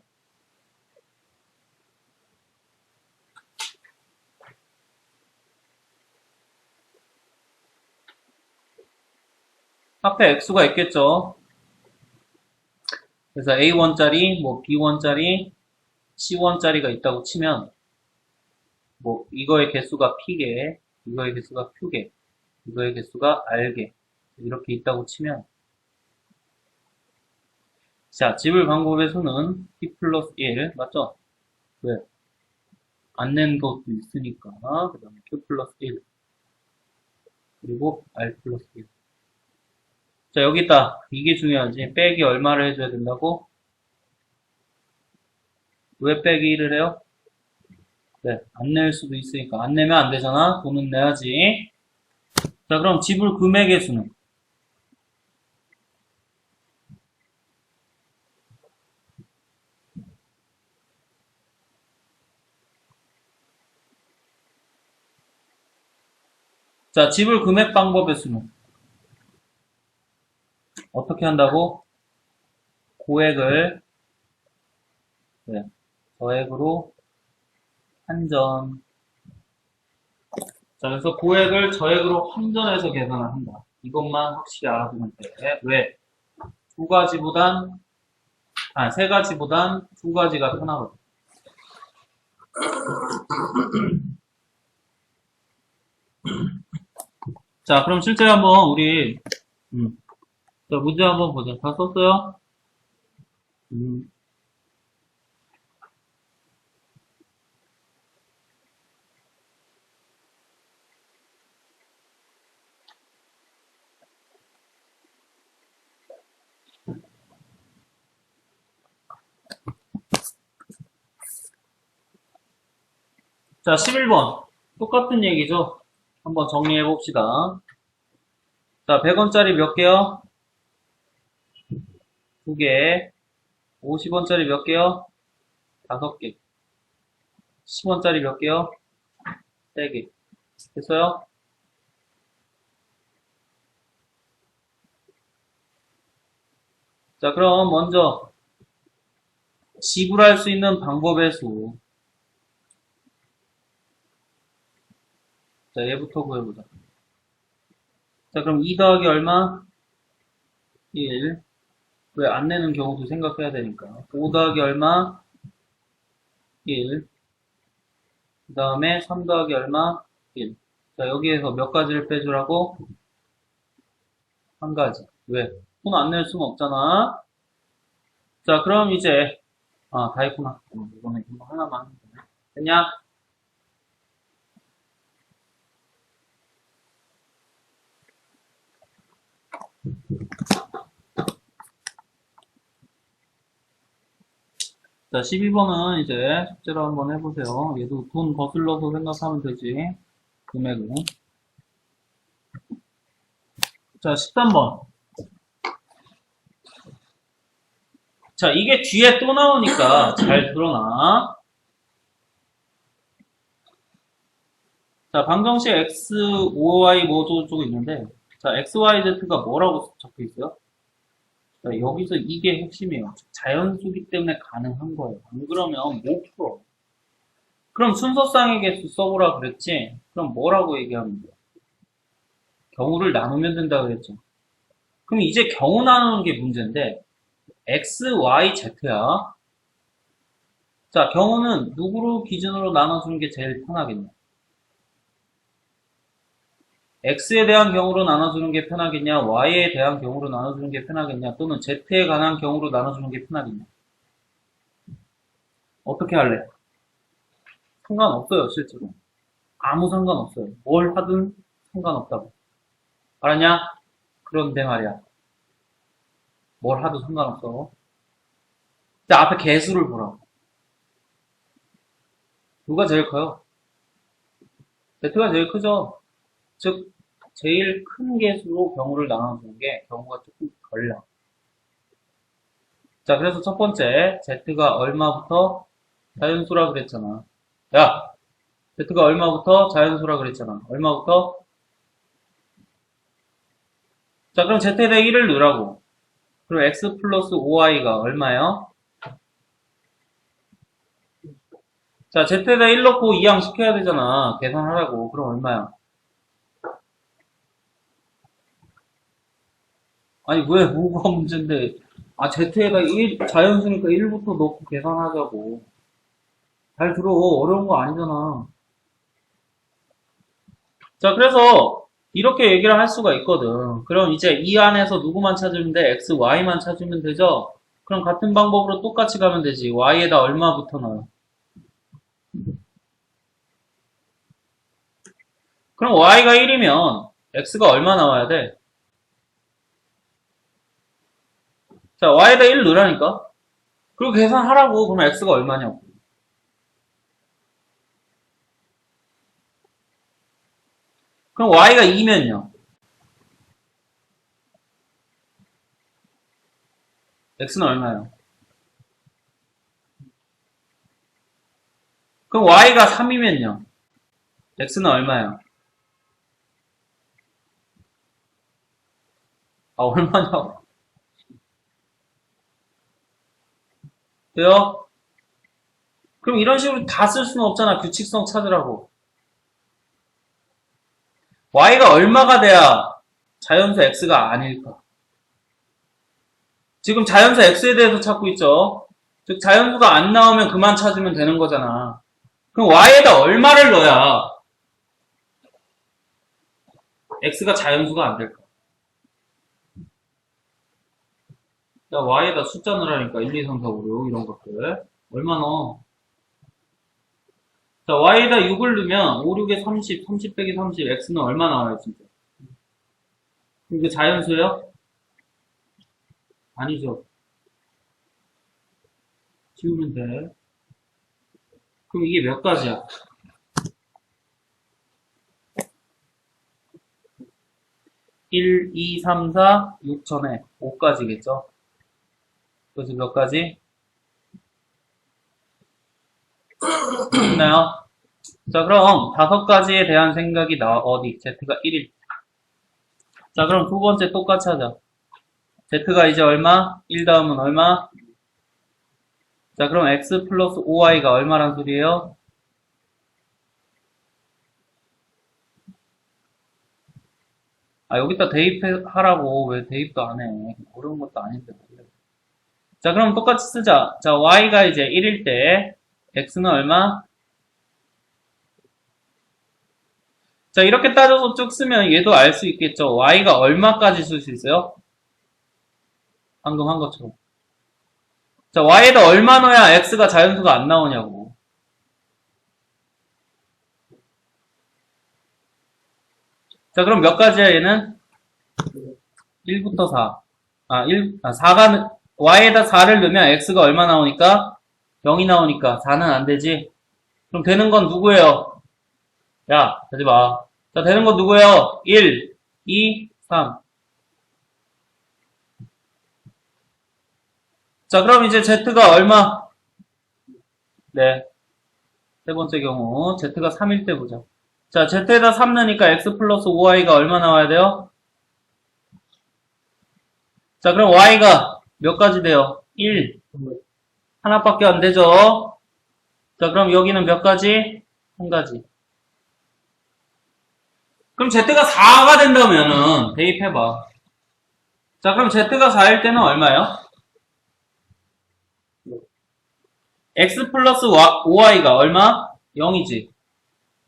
화폐 액수가 있겠죠. 그래서 A1짜리, 뭐 B1짜리, C1짜리가 있다고 치면 뭐 이거의 개수가 P개, 이거의 개수가 Q개, 이거의 개수가 R개 이렇게 있다고 치면 자, 지불 방법의 수는 P 플러스 1 맞죠? 왜? 안 낸 것도 있으니까 그 다음에 Q 플러스 1 그리고 R 플러스 1 자, 여기 있다. 이게 중요하지. 빼기 얼마를 해줘야 된다고? 왜 빼기 1을 해요? 네, 안 낼 수도 있으니까. 안 내면 안 되잖아. 돈은 내야지. 자, 그럼 지불 금액의 수는? 자, 지불 금액 방법의 수는? 어떻게 한다고? 고액을 네, 저액으로 환전. 자, 그래서 고액을 저액으로 환전해서 계산을 한다. 이것만 확실히 알아두면 돼. 왜? 세 가지보단 두 가지가 편하거든. 자, 그럼 실제 한번 우리 자, 문제 한번 보자. 다 썼어요? 자, 11번. 똑같은 얘기죠? 한번 정리해 봅시다. 자, 100원짜리 몇 개요? 2개. 50원짜리 몇 개요? 5개. 10원짜리 몇 개요? 3개. 됐어요? 자, 그럼 먼저 지불할 수 있는 방법의 수. 자, 얘부터 구해보자. 자, 그럼 2 더하기 얼마? 1. 왜 안 내는 경우도 생각해야 되니까. 5 더하기 얼마? 1. 그 다음에 3 더하기 얼마? 1. 자, 여기에서 몇 가지를 빼주라고? 한 가지. 왜? 돈 안 낼 수는 없잖아. 자, 그럼 이제, 다 했구나. 이거는 이거 하나만 하면 되네. 됐냐? 자, 12번은 이제 숙제로 한번 해보세요. 얘도 돈 거슬러서 생각하면 되지. 금액은. 자, 13번. 자, 이게 뒤에 또 나오니까 잘 들어놔. 자, 방정식 x, 5y 뭐 저거 있는데, 자, x, y, z가 뭐라고 적혀 있어요? 자, 여기서 이게 핵심이에요. 자연수기 때문에 가능한 거예요. 안 그러면 못 풀어. 그럼 순서쌍의 개수 써보라 그랬지? 그럼 뭐라고 얘기하면 돼요? 경우를 나누면 된다 그랬죠? 그럼 이제 경우 나누는 게 문제인데, x, y, z야. 자, 경우는 누구로 기준으로 나눠주는 게 제일 편하겠냐? x에 대한 경우로 나눠주는 게 편하겠냐? y에 대한 경우로 나눠주는 게 편하겠냐? 또는 z에 관한 경우로 나눠주는 게 편하겠냐? 어떻게 할래? 상관없어요, 실제로. 아무 상관없어요. 뭘 하든 상관없다고. 알았냐? 그런데 말이야. 뭘 하도 상관없어. 자, 앞에 개수를 보라고. 누가 제일 커요? Z가 제일 크죠? 즉, 제일 큰 개수로 경우를 나눠주는 게 경우가 조금 덜 나. 자, 그래서 첫 번째, Z가 얼마부터 자연수라 그랬잖아. 야! Z가 얼마부터 자연수라 그랬잖아. 얼마부터? 자, 그럼 Z에 대해 1을 넣으라고. 그럼 X 플러스 5Y가 얼마예요? 자, Z에다 1 넣고 이항 시켜야 되잖아. 계산하라고. 그럼 얼마야? 아니, 왜 뭐가 문제인데. 아, Z에다 1, 자연수니까 1부터 넣고 계산하자고. 잘 들어. 어려운 거 아니잖아. 자, 그래서 이렇게 얘기를 할 수가 있거든. 그럼 이제 이 안에서 누구만 찾으면 돼? X, Y만 찾으면 되죠? 그럼 같은 방법으로 똑같이 가면 되지. Y에다 얼마부터 넣어요? 그럼 Y가 1이면 X가 얼마 나와야 돼? 자, Y에다 1 넣으라니까? 그리고 계산하라고. 그럼 X가 얼마냐고. 그럼 Y가 2면요. X는 얼마예요? 그럼 Y가 3이면요. X는 얼마예요? 아, 얼마냐고. 돼요? 그럼 이런 식으로 다 쓸 수는 없잖아. 규칙성 찾으라고. Y가 얼마가 돼야 자연수 X가 아닐까? 지금 자연수 X에 대해서 찾고 있죠. 즉 자연수가 안 나오면 그만 찾으면 되는 거잖아. 그럼 Y에다 얼마를 넣어야 X가 자연수가 안 될까? 야, Y에다 숫자 넣으라니까. 1, 2, 3, 4, 5, 6 이런 것들. 얼마 넣어? 자, Y에다 6을 넣으면 5, 6에 30, 30 빼기 30, X는 얼마 나와요, 진짜? 이게 자연수예요? 아니죠. 지우면 돼. 그럼 이게 몇 가지야? 1, 2, 3, 4, 6 전에 5까지겠죠? 그래서 몇 가지? 있나요? 자, 그럼 5가지에 대한 생각이 어디? Z가 1일. 자, 그럼 두 번째 똑같이 하자. Z가 이제 얼마? 1 다음은 얼마? 자, 그럼 X 플러스 5Y가 얼마란 소리예요? 아, 여기다 대입하라고. 왜 대입도 안 해? 어려운 것도 아닌데. 자, 그럼 똑같이 쓰자. 자, Y가 이제 1일 때, X는 얼마? 자, 이렇게 따져서 쭉 쓰면 얘도 알 수 있겠죠. Y가 얼마까지 쓸 수 있어요? 방금 한 것처럼. 자, Y에다 얼마 넣어야 X가 자연수가 안 나오냐고. 자, 그럼 몇 가지야, 얘는? 1부터 4. 4가, Y에다 4를 넣으면 X가 얼마 나오니까? 0이 나오니까 4는 안 되지. 그럼 되는 건 누구예요? 야, 되지 마. 자, 되는 건 누구예요? 1, 2, 3. 자, 그럼 이제 Z가 얼마? 네. 세 번째 경우, Z가 3일 때 보자. 자, Z에다 3 넣으니까 X 플러스 5Y가 얼마 나와야 돼요? 자, 그럼 Y가 몇 가지 돼요? 1. 하나밖에 안 되죠? 자, 그럼 여기는 몇 가지? 한 가지. 그럼 Z가 4가 된다면은, 대입해봐. 자, 그럼 Z가 4일 때는 얼마예요? X 플러스 5Y가 얼마? 0이지.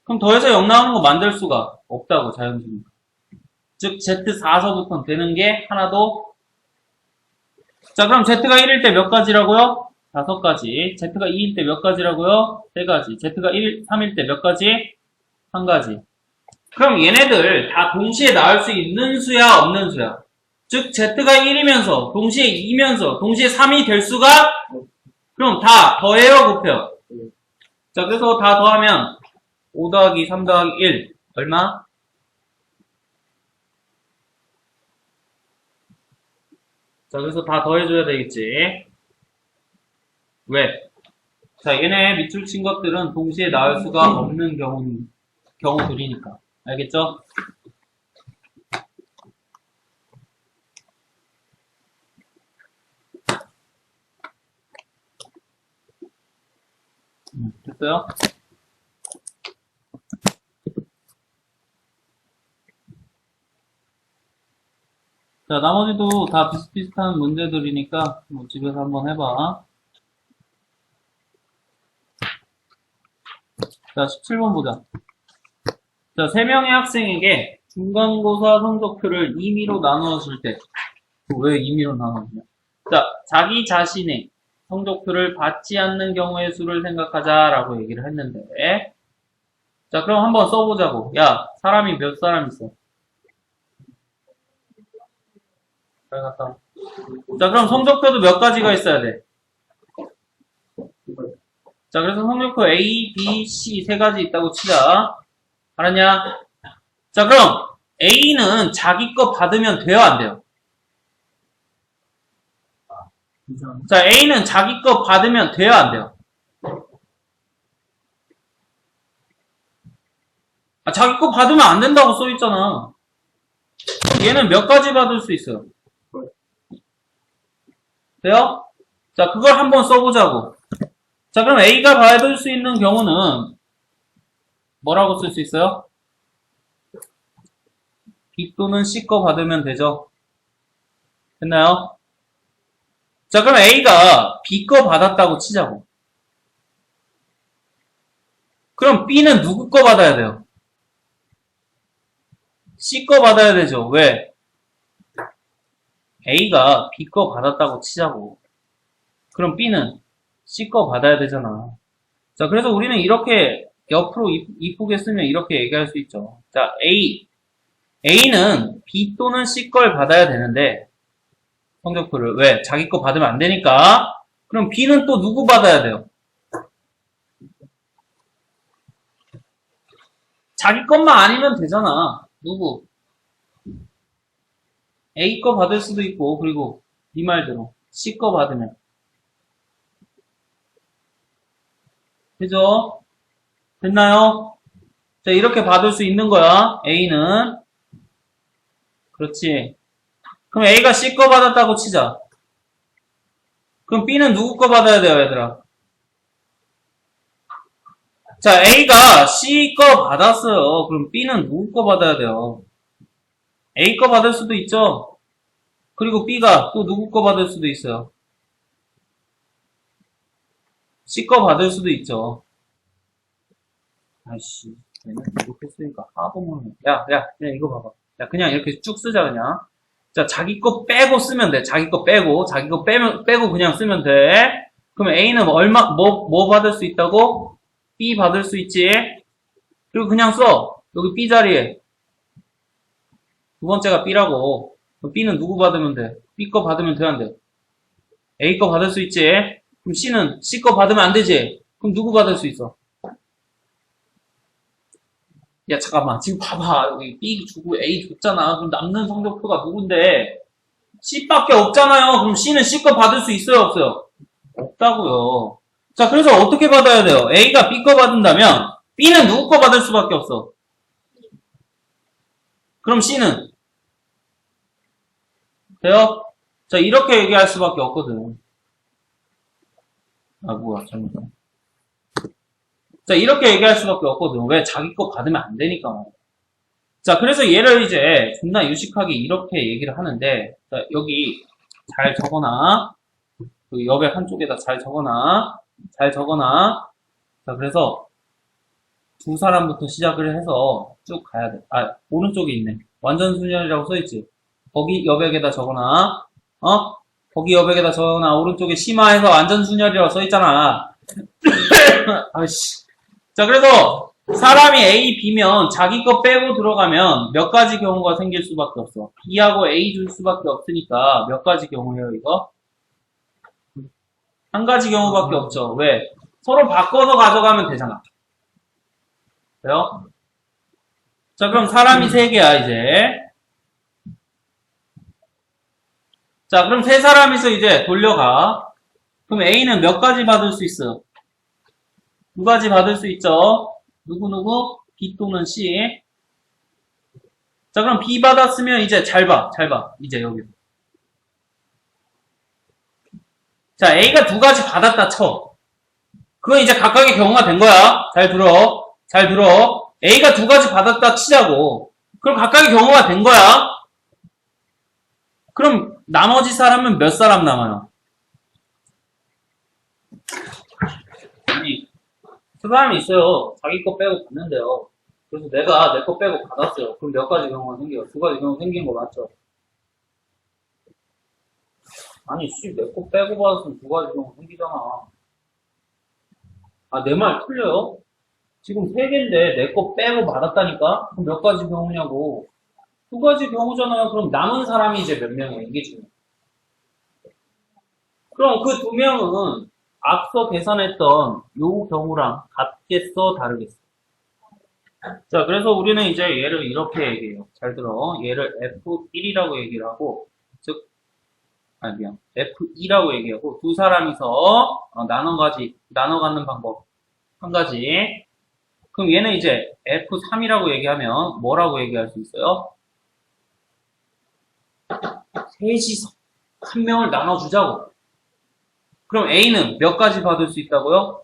그럼 더해서 0 나오는 거 만들 수가 없다고, 자연수니까. 즉, Z4서부터는 되는 게 하나도. 자, 그럼 Z가 1일 때 몇 가지라고요? 5가지. Z가 2일 때 몇 가지라고요? 3가지. Z가 3일 때 몇 가지? 한 가지. 그럼 얘네들 다 동시에 나올 수 있는 수야, 없는 수야? 즉, z가 1이면서, 동시에 2면서, 동시에 3이 될 수가? 그럼 다 더해요, 곱해요? 자, 그래서 다 더하면 5 더하기 3 더하기 1. 얼마? 자, 그래서 다 더해줘야 되겠지. 왜? 자, 얘네 밑줄 친 것들은 동시에 나올 수가 없는 경우들이니까. 알겠죠? 됐어요? 자, 나머지도 다 비슷비슷한 문제들이니까 뭐 집에서 한번 해봐. 자, 17번 보자. 자, 3명의 학생에게 중간고사 성적표를 임의로 나누어 줄 때, 왜 임의로 나누냐? 자, 자기 자신의 성적표를 받지 않는 경우의 수를 생각하자라고 얘기를 했는데, 자, 그럼 한번 써보자고. 야, 사람이 몇 사람 있어? 잘 갔다. 자, 그럼 성적표도 몇 가지가 있어야 돼? 자, 그래서 성적표 A, B, C 세 가지 있다고 치자. 알았냐? 자, 그럼 A는 자기 거 받으면 돼요, 안 돼요? 자, A는 자기 거 받으면 돼요, 안 돼요? 아, 자기 거 받으면 안 된다고 써있잖아. 얘는 몇 가지 받을 수 있어요? 돼요? 자, 그걸 한번 써보자고. 자, 그럼 A가 받을 수 있는 경우는 뭐라고 쓸 수 있어요? B 또는 C 거 받으면 되죠? 됐나요? 자, 그럼 A가 B 거 받았다고 치자고. 그럼 B는 누구 거 받아야 돼요? C 거 받아야 되죠. 왜? A가 B 거 받았다고 치자고. 그럼 B는 C 거 받아야 되잖아. 자, 그래서 우리는 이렇게 옆으로 이쁘게 쓰면 이렇게 얘기할 수 있죠. 자, A는 B 또는 C 걸 받아야 되는데, 성적표를. 왜? 자기 거 받으면 안 되니까. 그럼 B는 또 누구 받아야 돼요? 자기 것만 아니면 되잖아. 누구? A 거 받을 수도 있고, 그리고 네 말대로 C 거 받으면. 그죠? 됐나요? 자, 이렇게 받을 수 있는 거야. A는. 그렇지. 그럼 A가 C 거 받았다고 치자. 그럼 B는 누구 거 받아야 돼요, 얘들아? 자, A가 C 거 받았어요. 그럼 B는 누구 거 받아야 돼요? A 거 받을 수도 있죠? 그리고 B가 또 누구 거 받을 수도 있어요? C 거 받을 수도 있죠. 아이씨, 얘는 이렇게 쓰니까 하보면. 야, 이거 봐봐. 야, 그냥 이렇게 쭉 쓰자, 그냥. 자, 자기 거 빼고 쓰면 돼. 자기 거 빼고 빼고 그냥 쓰면 돼. 그러면 A는 뭐 받을 수 있다고? B 받을 수 있지. 그리고 그냥 써. 여기 B 자리에. 두 번째가 B라고. 그럼 B는 누구 받으면 돼? B 거 받으면 돼, 안 돼? A 거 받을 수 있지. 그럼 C는 C 거 받으면 안 되지. 그럼 누구 받을 수 있어? 야, 잠깐만. 지금 봐봐. 여기 B 주고 A 줬잖아. 그럼 남는 성적표가 누군데? C밖에 없잖아요. 그럼 C는 C 거 받을 수 있어요, 없어요? 없다고요. 자, 그래서 어떻게 받아야 돼요? A가 B 거 받는다면 B는 누구 거 받을 수밖에 없어? 그럼 C는? 돼요? 자, 이렇게 얘기할 수밖에 없거든. 아, 뭐야, 잘못했네. 자, 이렇게 얘기할 수밖에 없거든. 왜? 자기 거 받으면 안 되니까 말이야. 자, 그래서 얘를 이제 존나 유식하게 이렇게 얘기를 하는데, 자, 여기 잘 적어놔. 그 옆에 한쪽에다 잘 적어놔. 자, 그래서 두 사람부터 시작을 해서 쭉 가야 돼. 아, 오른쪽에 있네. 완전 순열이라고 써있지. 거기 여백에다 적어놔. 거기 여백에다 적어놔. 오른쪽에 심화해서 완전 순열이라고 써있잖아. 아이씨. 자, 그래서 사람이 A, B면 자기 거 빼고 들어가면 몇 가지 경우가 생길 수밖에 없어. B하고 A 줄 수밖에 없으니까 몇 가지 경우예요, 이거? 한 가지 경우밖에 없죠. 왜? 서로 바꿔서 가져가면 되잖아. 그래요? 자, 그럼 사람이 3개야, 이제. 자, 그럼 3사람이서 이제 돌려가. 그럼 A는 몇 가지 받을 수 있어? 2가지 받을 수 있죠? 누구? B 또는 C. 자, 그럼 B 받았으면 이제 잘 봐. 이제 여기. 자, A가 2가지 받았다 쳐. 그건 이제 각각의 경우가 된 거야. 잘 들어. A가 2가지 받았다 치자고. 그럼 각각의 경우가 된 거야. 그럼 나머지 사람은 몇 사람 남아요? 아니, 그 사람이 있어요. 자기 거 빼고 받는데요. 그래서 내가 내 거 빼고 받았어요. 그럼 몇 가지 경우가 생겨요? 2가지 경우 생긴 거 맞죠? 아니, 내 거 빼고 받았으면 2가지 경우 생기잖아. 아, 내 말 틀려요? 지금 3개인데 내 거 빼고 받았다니까? 그럼 몇 가지 경우냐고. 2가지 경우잖아요. 그럼 남은 사람이 이제 몇 명이에요? 이게 중요해요. 그럼 그 2명은 앞서 계산했던 요 경우랑 같겠어? 다르겠어? 자, 그래서 우리는 이제 얘를 이렇게 얘기해요. 잘 들어. 얘를 F1이라고 얘기를 하고, 즉, F2라고 얘기하고, 2사람이서 나눠 갖는 방법. 한 가지. 그럼 얘는 이제 F3이라고 얘기하면 뭐라고 얘기할 수 있어요? 셋이서 한 명을 나눠주자고. 그럼 A는 몇 가지 받을 수 있다고요?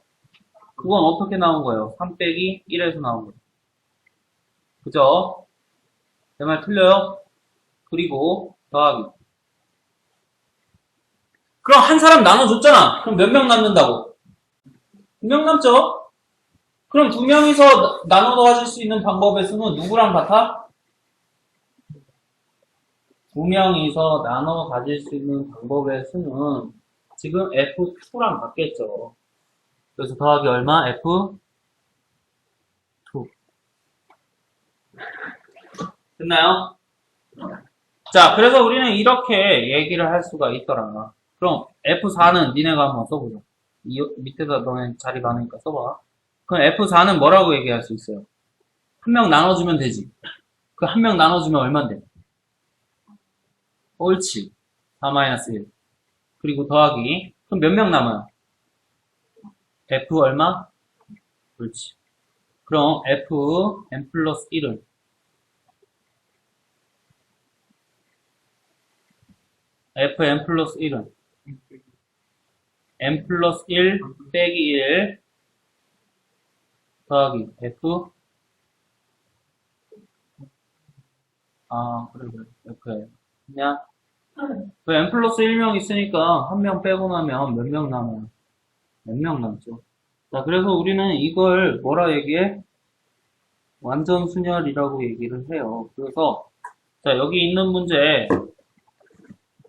그건 어떻게 나온 거예요? 3 빼기 1에서 나온 거예요. 그죠? 내 말 틀려요? 그리고 더하기. 그럼 한 사람 나눠줬잖아. 그럼 몇 명 남는다고? 2명 남죠? 그럼 2명이서 나눠 가질 수 있는 방법의 수는 누구랑 같아? 2명이서 나눠 가질 수 있는 방법의 수는 지금 F2랑 같겠죠. 그래서 더하기 얼마? F2. 됐나요? 자, 그래서 우리는 이렇게 얘기를 할 수가 있더라. 그럼 F4는 니네가 한번 써보자. 이 밑에다 너네 자리 많으니까 써봐. 그럼 F4는 뭐라고 얘기할 수 있어요? 한 명 나눠주면 되지. 그 한 명 나눠주면 얼만데? 옳지. 4-1. 그리고 더하기. 그럼 몇 명 남아요? F 얼마? 옳지. 그럼 F n 플러스 1은 Fn 플러스 1은 n 플러스 1 빼기 1 더하기 F 그래 F 그냥 그 n 플러스 1명 있으니까 한 명 빼고 나면 몇 명 남아요? 몇 명 남죠? 자, 그래서 우리는 이걸 뭐라 얘기해? 완전 순열이라고 얘기를 해요. 그래서 자, 여기 있는 문제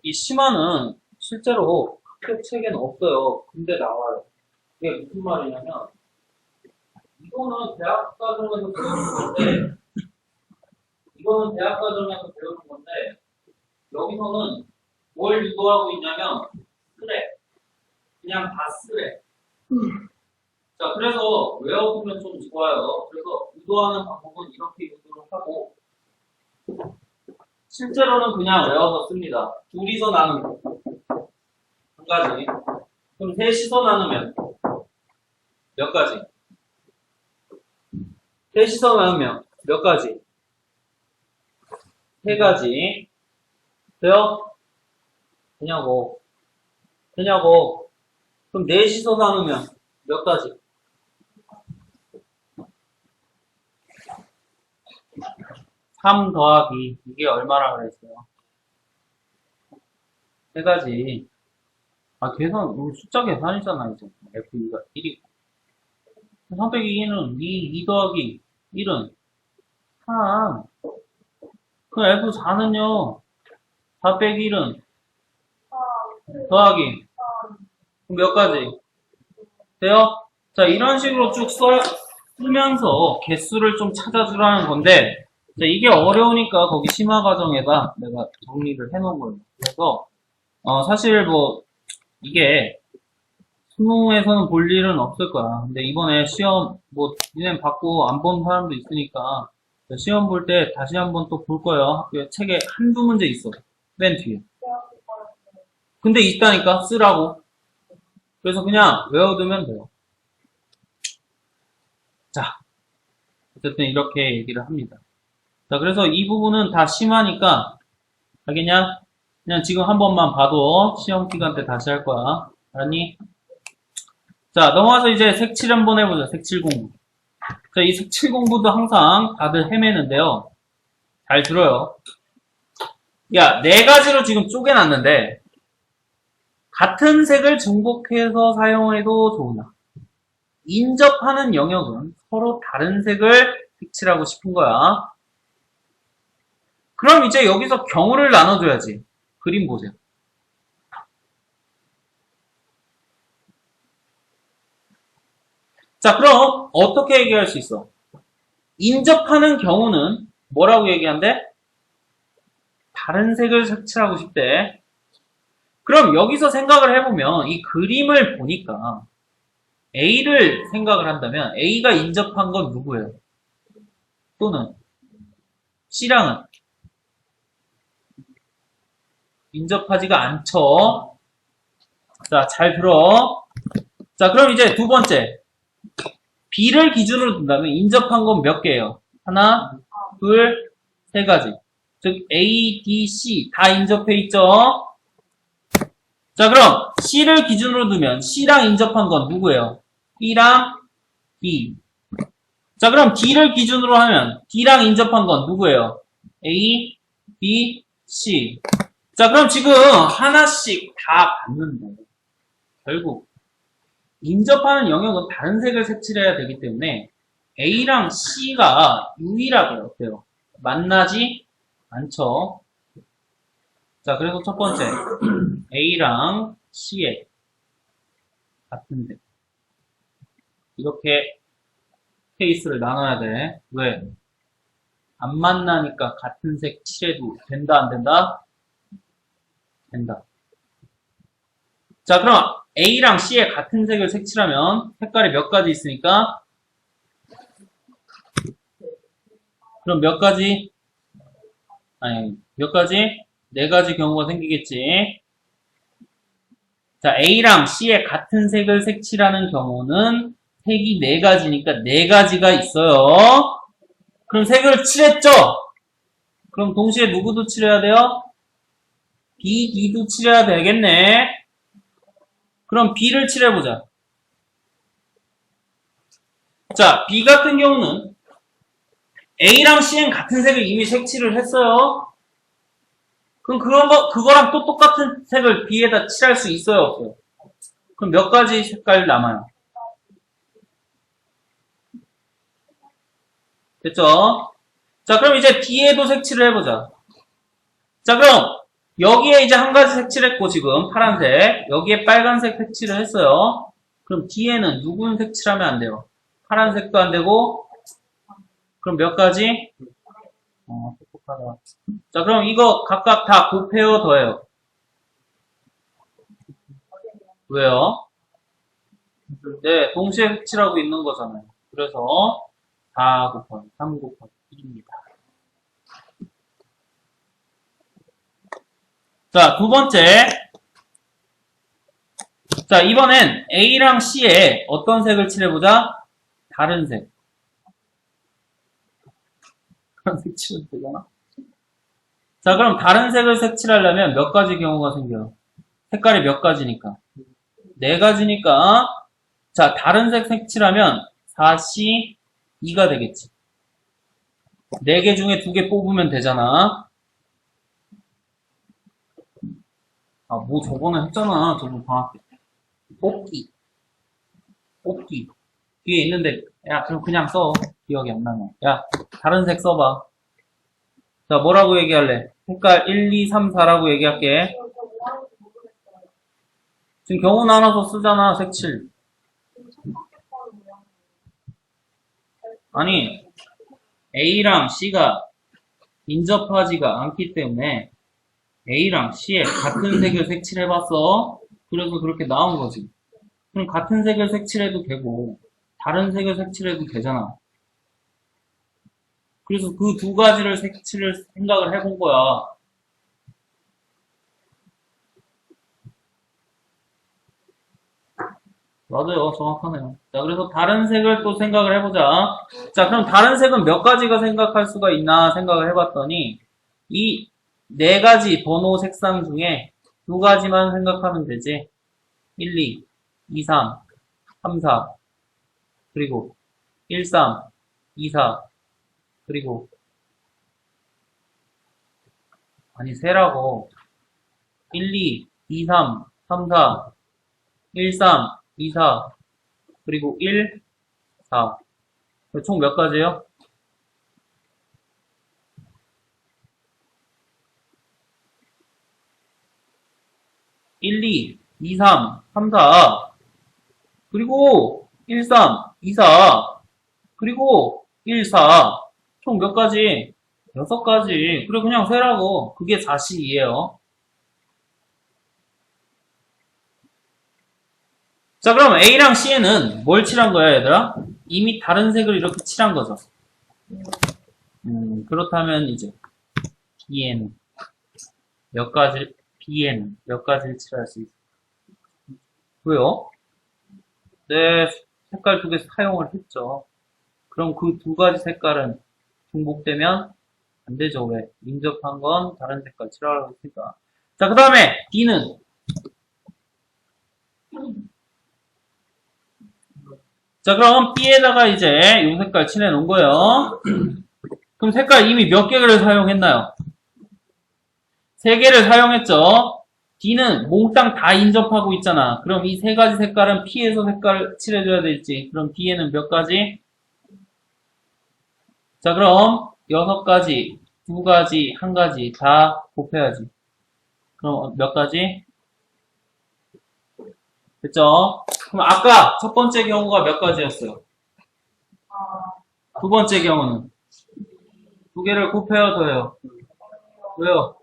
이 심화는 실제로 학교 책에는 없어요. 근데 나와요. 이게 무슨 말이냐면 이거는 대학 과정에서 배우는 건데 여기서는 뭘 유도하고 있냐면 쓰래. 그냥 다 쓰래. 자, 그래서 외워두면 좀 좋아요. 그래서 유도하는 방법은 이렇게 유도를 하고 실제로는 그냥 외워서 씁니다. 둘이서 나누면 한 가지. 그럼 셋이서 나누면 몇 가지? 셋이서 나누면 몇 가지? 3가지. 돼요? 되냐고. 그럼 넷이서 나누면 몇 가지? 3 더하기 이게 얼마라 그랬어요? 3가지. 계산, 숫자 계산이잖아, 이제. F2가 1이고. 3 빼기 2는 2 더하기 1은 3. 그럼 F4는요, 4 빼기 1은 더하기. 그럼 몇 가지? 돼요? 자, 이런 식으로 쭉 쓰면서 개수를 좀 찾아주라는 건데, 자, 이게 어려우니까 거기 심화 과정에다 내가 정리를 해놓은 거예요. 그래서, 사실 뭐, 이게, 수능에서는 볼 일은 없을 거야. 근데 이번에 시험, 뭐, 니네 받고 안 본 사람도 있으니까, 시험 볼 때 다시 한번 또 볼 거예요. 학교에 책에 한두 문제 있어. 맨 뒤에. 근데 있다니까, 쓰라고. 그래서 그냥 외워두면 돼요. 자, 어쨌든 이렇게 얘기를 합니다. 자, 그래서 이 부분은 다 심하니까, 알겠냐? 그냥 지금 한 번만 봐도 시험 기간 때 다시 할 거야. 알았니? 자, 넘어가서 이제 색칠 한번 해보자. 색칠 공부. 자, 이 색칠 공부도 항상 다들 헤매는데요. 잘 들어요. 야, 네 가지로 지금 쪼개놨는데, 같은 색을 중복해서 사용해도 좋으나, 인접하는 영역은 서로 다른 색을 색칠하고 싶은 거야. 그럼 이제 여기서 경우를 나눠줘야지. 그림 보세요. 자, 그럼 어떻게 얘기할 수 있어? 인접하는 경우는 뭐라고 얘기한대? 다른 색을 색칠하고 싶대. 그럼 여기서 생각을 해보면 이 그림을 보니까 A를 생각을 한다면 A가 인접한 건 누구예요? 또는 C랑은 인접하지가 않죠. 자, 잘 들어. 자, 그럼 이제 두 번째. B를 기준으로 둔다면 인접한 건 몇 개예요? 하나, 둘, 세 가지. 즉 A, D, C 다 인접해 있죠? 자, 그럼 C를 기준으로 두면 C랑 인접한 건 누구예요? B랑 B. 자, 그럼 D를 기준으로 하면 D랑 인접한 건 누구예요? A, B, C. 자, 그럼 지금 하나씩 다 봤는데 결국 인접하는 영역은 다른 색을 색칠해야 되기 때문에 A랑 C가 유일하게 어때요? 만나지 않죠? 자, 그래서 첫 번째 A랑 C의 같은 색 이렇게 케이스를 나눠야 돼. 왜? 안 만나니까 같은 색 칠해도 된다 안 된다? 된다. 자, 그럼 A랑 C의 같은 색을 색칠하면 색깔이 몇 가지 있으니까 그럼 몇 가지? 아니, 몇 가지? 네 가지 경우가 생기겠지. 자, A랑 C의 같은 색을 색칠하는 경우는 색이 네 가지니까 네 가지가 있어요. 그럼 색을 칠했죠? 그럼 동시에 누구도 칠해야 돼요? B, D도 칠해야 되겠네. 그럼 B를 칠해보자. 자, B 같은 경우는 A랑 C는 같은 색을 이미 색칠을 했어요. 그럼 그거랑 또 똑같은 색을 B에다 칠할 수 있어요, 없어요? 그럼 몇 가지 색깔 남아요? 됐죠? 자, 그럼 이제 D에도 색칠을 해보자. 자, 그럼 여기에 이제 한 가지 색칠했고 지금 파란색, 여기에 빨간색 색칠을 했어요. 그럼 D에는 누군 색칠하면 안 돼요? 파란색도 안 되고 그럼 몇 가지? 똑똑하다. 자, 그럼 이거 각각 다 곱해요, 더해요? 왜요? 네, 동시에 색칠하고 있는 거잖아요. 그래서 4 곱하기 3 곱하기 1입니다. 자, 두 번째. 자, 이번엔 A랑 C에 어떤 색을 칠해보자? 다른 색. 다른 색 칠해도 되잖아? 자, 그럼 다른 색을 색칠하려면 몇 가지 경우가 생겨요? 색깔이 몇 가지니까? 네 가지니까. 자, 다른 색 색칠하면 4C, 2가 되겠지. 4개 중에 2개 뽑으면 되잖아. 아, 뭐 저번에 했잖아. 저번 방학 때. 뽑기. 뽑기. 뒤에 있는데, 야, 그냥 써. 기억이 안 나네. 야, 다른 색 써봐. 자, 뭐라고 얘기할래? 색깔 1, 2, 3, 4라고 얘기할게. 지금 경우 나눠서 쓰잖아, 색칠. 아니, A랑 C가 인접하지가 않기 때문에 A랑 C에 같은 색을 색칠해봤어. 그래서 그렇게 나온 거지. 그럼 같은 색을 색칠해도 되고 다른 색을 색칠해도 되잖아. 그래서 그 두 가지를 색칠을 생각을 해본 거야. 맞아요. 정확하네요. 자, 그래서 다른 색을 또 생각을 해보자. 자, 그럼 다른 색은 몇 가지가 생각할 수가 있나 생각을 해봤더니 이 네 가지 번호 색상 중에 두 가지만 생각하면 되지. 1, 2, 2, 3, 3, 4, 그리고 1, 3, 2, 4, 그리고 아니 세라고 1, 2, 2, 3, 3, 4, 1, 3, 2, 4, 그리고 1, 4. 총 몇 가지예요? 1, 2, 2, 3, 3, 4, 그리고 1, 3, 2, 4, 그리고 1, 4. 총 몇 가지? 6가지. 그래, 그냥 세라고. 그게 4씩이에요. 자, 그럼 A랑 C에는 뭘 칠한 거야, 얘들아? 이미 다른 색을 이렇게 칠한 거죠. 그렇다면 이제 B에는 몇 가지, B에는 몇 가지를 칠할 수 있어? 왜요? 네, 색깔 두 개 사용을 했죠. 그럼 그 두 가지 색깔은 중복되면 안 되죠. 왜? 인접한 건 다른 색깔 칠하라고 했으니까. 자, 그 다음에 D는 자, 그럼 B에다가 이제 이 색깔 칠해 놓은 거예요. 그럼 색깔 이미 몇 개를 사용했나요? 3개를 사용했죠. D는 몽땅 다 인접하고 있잖아. 그럼 이 세 가지 색깔은 P에서 색깔 칠해줘야 되지. 그럼 D에는 몇 가지? 자, 그럼 6가지, 2가지, 1가지 다 곱해야지. 그럼 몇 가지? 됐죠? 그럼 아까 첫 번째 경우가 몇 가지였어요? 두 번째 경우는? 2개를 곱해야 돼요. 왜요?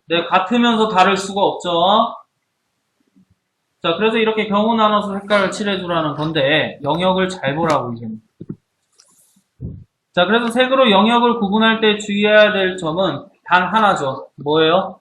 네, 같으면서 다를 수가 없죠. 자, 그래서 이렇게 경우 나눠서 색깔을 칠해주라는 건데 영역을 잘 보라고 이제는. 자, 그래서 색으로 영역을 구분할 때 주의해야 될 점은 단 하나죠. 뭐예요?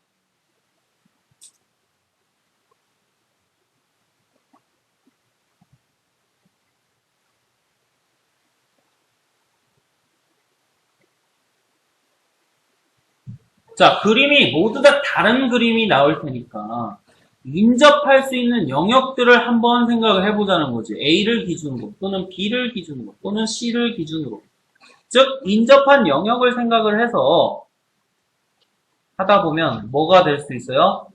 자, 그림이 모두 다 다른 그림이 나올 테니까 인접할 수 있는 영역들을 한번 생각을 해보자는 거지. A를 기준으로 또는 B를 기준으로 또는 C를 기준으로. 즉 인접한 영역을 생각을 해서 하다 보면 뭐가 될 수 있어요?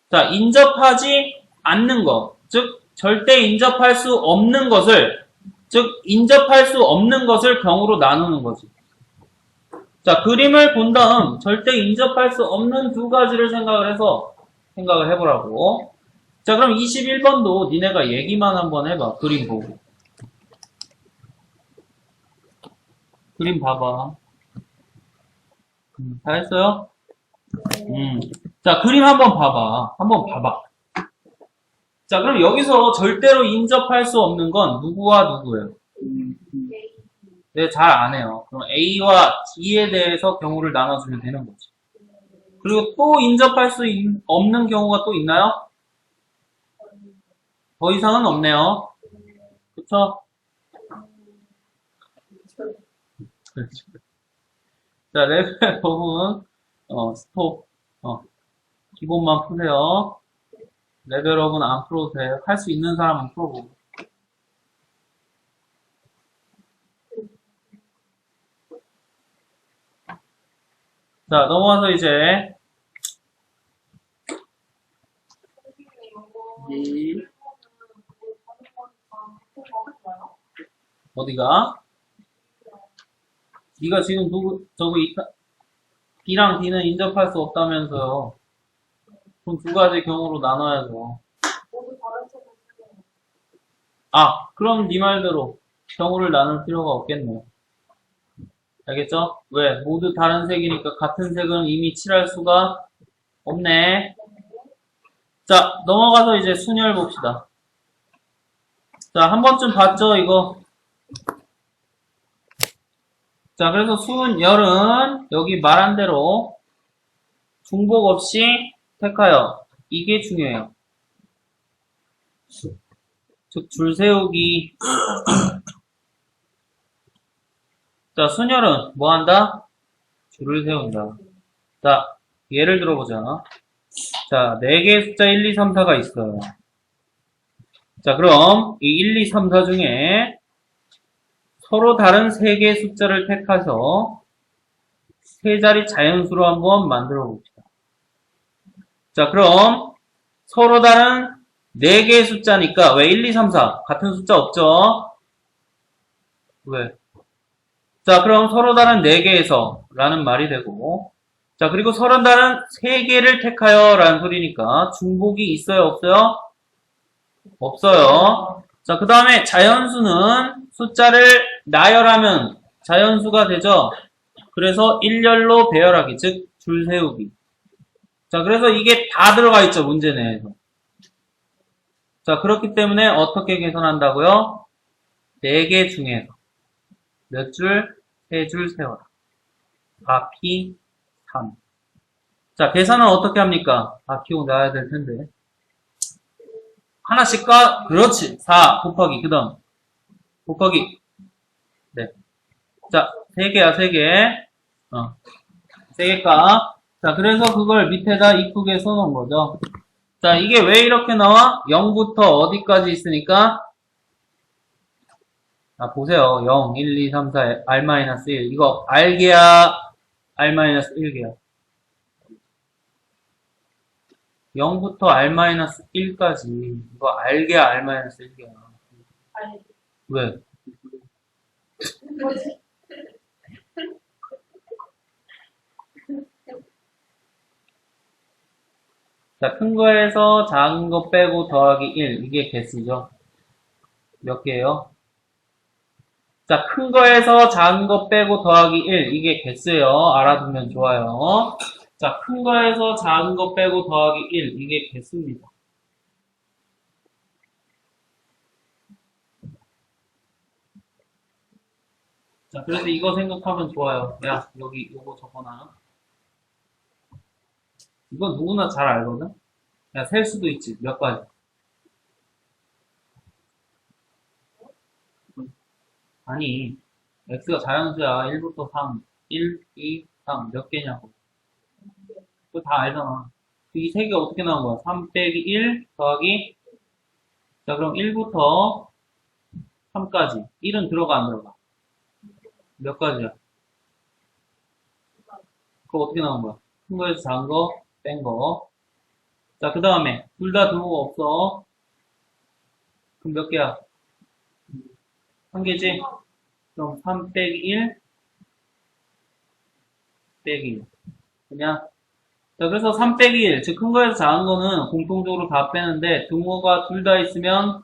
자, 인접하지 않는 것, 즉 절대 인접할 수 없는 것을, 즉 인접할 수 없는 것을 경우로 나누는 거지. 자, 그림을 본 다음 절대 인접할 수 없는 두 가지를 생각을 해서 생각을 해보라고. 자, 그럼 21번도 니네가 얘기만 한번 해봐. 그림 보고. 그림 봐봐. 다 했어요? 자, 그림 한번 봐봐. 한번 봐봐. 자, 그럼 여기서 절대로 인접할 수 없는 건 누구와 누구예요? 네, 잘 안 해요. 그럼 A와 D에 대해서 경우를 나눠주면 되는 거지. 그리고 또 인접할 수 없는 경우가 또 있나요? 더 이상은 없네요. 그쵸? 그렇죠. 자, 레벨 부분, 스톱, 기본만 푸세요. 레벨업은 안 풀어도 돼요. 할 수 있는 사람은 풀어보고. 자, 넘어가서 이제, 어디가? 네가 지금 B랑 D는 인접할 수 없다면서요. 그럼 두 가지 경우로 나눠야죠. 아, 그럼 네 말대로 경우를 나눌 필요가 없겠네요. 알겠죠? 왜? 모두 다른 색이니까 같은 색은 이미 칠할 수가 없네. 자, 넘어가서 이제 순열 봅시다. 자, 한 번쯤 봤죠, 이거? 자, 그래서 순열은 여기 말한 대로 중복 없이 택하여. 이게 중요해요. 즉, 줄 세우기. 자, 순열은 뭐 한다? 줄을 세운다. 자, 예를 들어보자. 자, 4개의 숫자 1, 2, 3, 4가 있어요. 자, 그럼 이 1, 2, 3, 4 중에 서로 다른 3개의 숫자를 택해서 세 자리 자연수로 한번 만들어 봅시다. 자, 그럼 서로 다른 4개의 숫자니까 왜 1, 2, 3, 4 같은 숫자 없죠? 왜? 자, 그럼 서로 다른 4개에서 라는 말이 되고, 자, 그리고 서로 다른 3개를 택하여 라는 소리니까 중복이 있어요, 없어요? 없어요. 자, 그 다음에 자연수는 숫자를 나열하면 자연수가 되죠. 그래서 일렬로 배열하기, 즉 줄 세우기. 자, 그래서 이게 다 들어가 있죠, 문제 내에서. 자, 그렇기 때문에 어떻게 계산한다고요? 4개 중에서 몇 줄? 3줄 세워라. 4P 3. 자, 계산은 어떻게 합니까? 4P5 나와야 될 텐데. 하나씩 까? 그렇지. 4 곱하기, 그 다음. 곱하기. 네. 자, 3개야, 3개. 3개 까. 자, 그래서 그걸 밑에다 이쁘게 써놓은 거죠. 자, 이게 왜 이렇게 나와? 0부터 어디까지 있으니까? 아, 보세요. 0, 1, 2, 3, 4, R-1. 이거 R개야, R-1개야. 0부터 R-1까지. 이거 R개야, R-1개야. 왜? 뭐지? 자, 큰 거에서 작은 거 빼고 더하기 1. 이게 개수죠. 몇 개예요? 자, 큰 거에서 작은 거 빼고 더하기 1. 이게 개수예요. 알아두면 좋아요. 자, 큰 거에서 작은 거 빼고 더하기 1. 이게 개수입니다. 자, 그래서 이거 생각하면 좋아요. 야, 여기 요거 적어놔. 이거 누구나 잘 알거든? 야, 셀 수도 있지. 몇 가지. 아니, x가 자연수야. 1부터 3. 1, 2, 3. 몇 개냐고. 그거 다 알잖아. 이 세 개 어떻게 나온 거야? 3 빼기 1 더하기. 자, 그럼 1부터 3까지. 1은 들어가, 안 들어가? 몇 가지야? 그거 어떻게 나온 거야? 큰 거에서 작은 거, 뺀 거. 자, 그 다음에, 둘 다 등호가 없어. 그럼 몇 개야? 한 개지? 그럼 3 빼기 1 빼기 1. 그냥. 자, 그래서 3 빼기 1. 즉, 큰 거에서 작은 거는 공통적으로 다 빼는데, 등호가 둘 다 있으면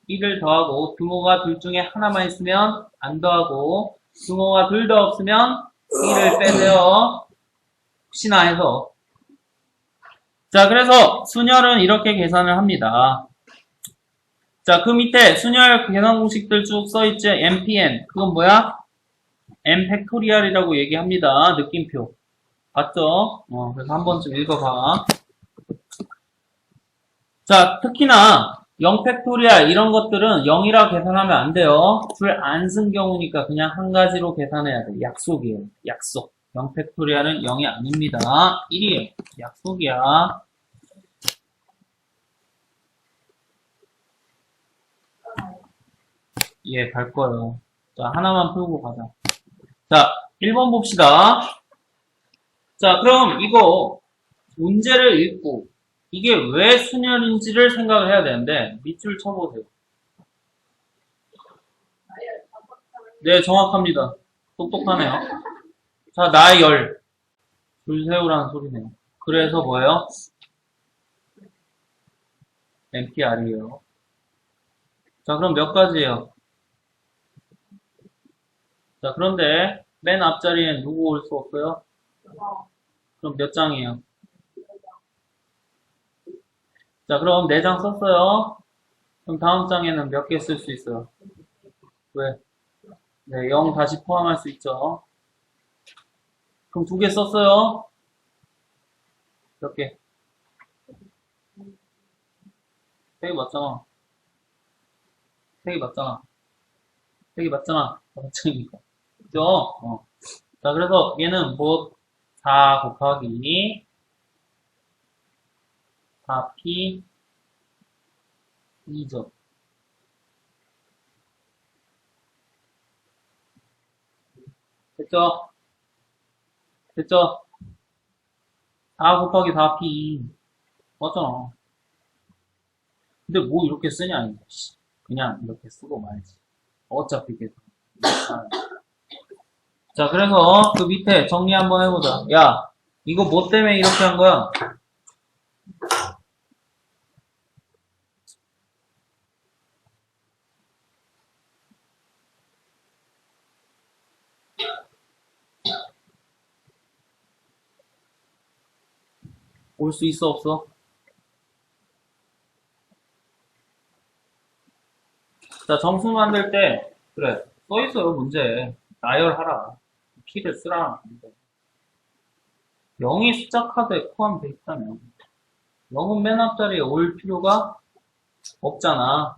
1을 더하고, 등호가 둘 중에 하나만 있으면 안 더하고, 등호가 둘 다 없으면 1을 빼세요. 혹시나 해서. 자, 그래서 순열은 이렇게 계산을 합니다. 자, 그 밑에 순열 계산 공식들 쭉 써있죠? MPN. 그건 뭐야? M 팩토리얼이라고 얘기합니다. 느낌표. 봤죠? 그래서 한 번쯤 읽어봐. 자, 특히나 0 팩토리얼 이런 것들은 0이라 계산하면 안 돼요. 줄 안 쓴 경우니까 그냥 한 가지로 계산해야 돼. 약속이에요. 약속. 0 팩토리얼은 0이 아닙니다. 1이에요. 약속이야. 예, 갈 거예요. 자, 하나만 풀고 가자. 자, 1번 봅시다. 자, 그럼 이거 문제를 읽고 이게 왜 순열인지를 생각을 해야 되는데 밑줄 쳐보세요. 네, 정확합니다. 똑똑하네요. 자, 나의 열. 줄 세우라는 소리네요. 그래서 뭐예요? MPR이에요. 자, 그럼 몇 가지예요? 자, 그런데 맨 앞자리엔 누구 올 수 없어요? 그럼 몇 장이에요? 자, 그럼 4장 썼어요. 그럼 다음 장에는 몇 개 쓸 수 있어요? 왜? 네, 0 다시 포함할 수 있죠. 그럼 2개 썼어요. 몇 개? 3개 맞잖아. 3개 맞잖아. 3개 맞잖아. 맞잖니까. 그죠? 자, 그래서 얘는 뭐, 4 곱하기 4p 2죠. 됐죠? 됐죠? 4 곱하기 4p 맞잖아. 근데 뭐 이렇게 쓰냐, 이거. 그냥 이렇게 쓰고 말지. 어차피 계속. 자, 그래서 그 밑에 정리 한번 해보자. 야, 이거 뭐 때문에 이렇게 한 거야? 올 수 있어, 없어? 자, 점수 만들 때, 그래, 써있어요, 문제에. 나열하라. P를 쓰라. 0이 숫자 카드에 포함되어 있다면. 0은 맨 앞자리에 올 필요가 없잖아.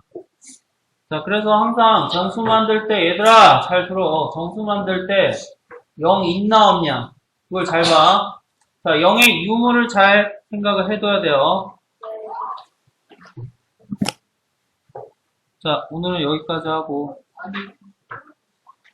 자, 그래서 항상 점수 만들 때, 얘들아, 잘 들어. 점수 만들 때, 0 있나 없냐? 그걸 잘 봐. 자, 0의 유무를 잘 생각을 해둬야 돼요. 자, 오늘은 여기까지 하고.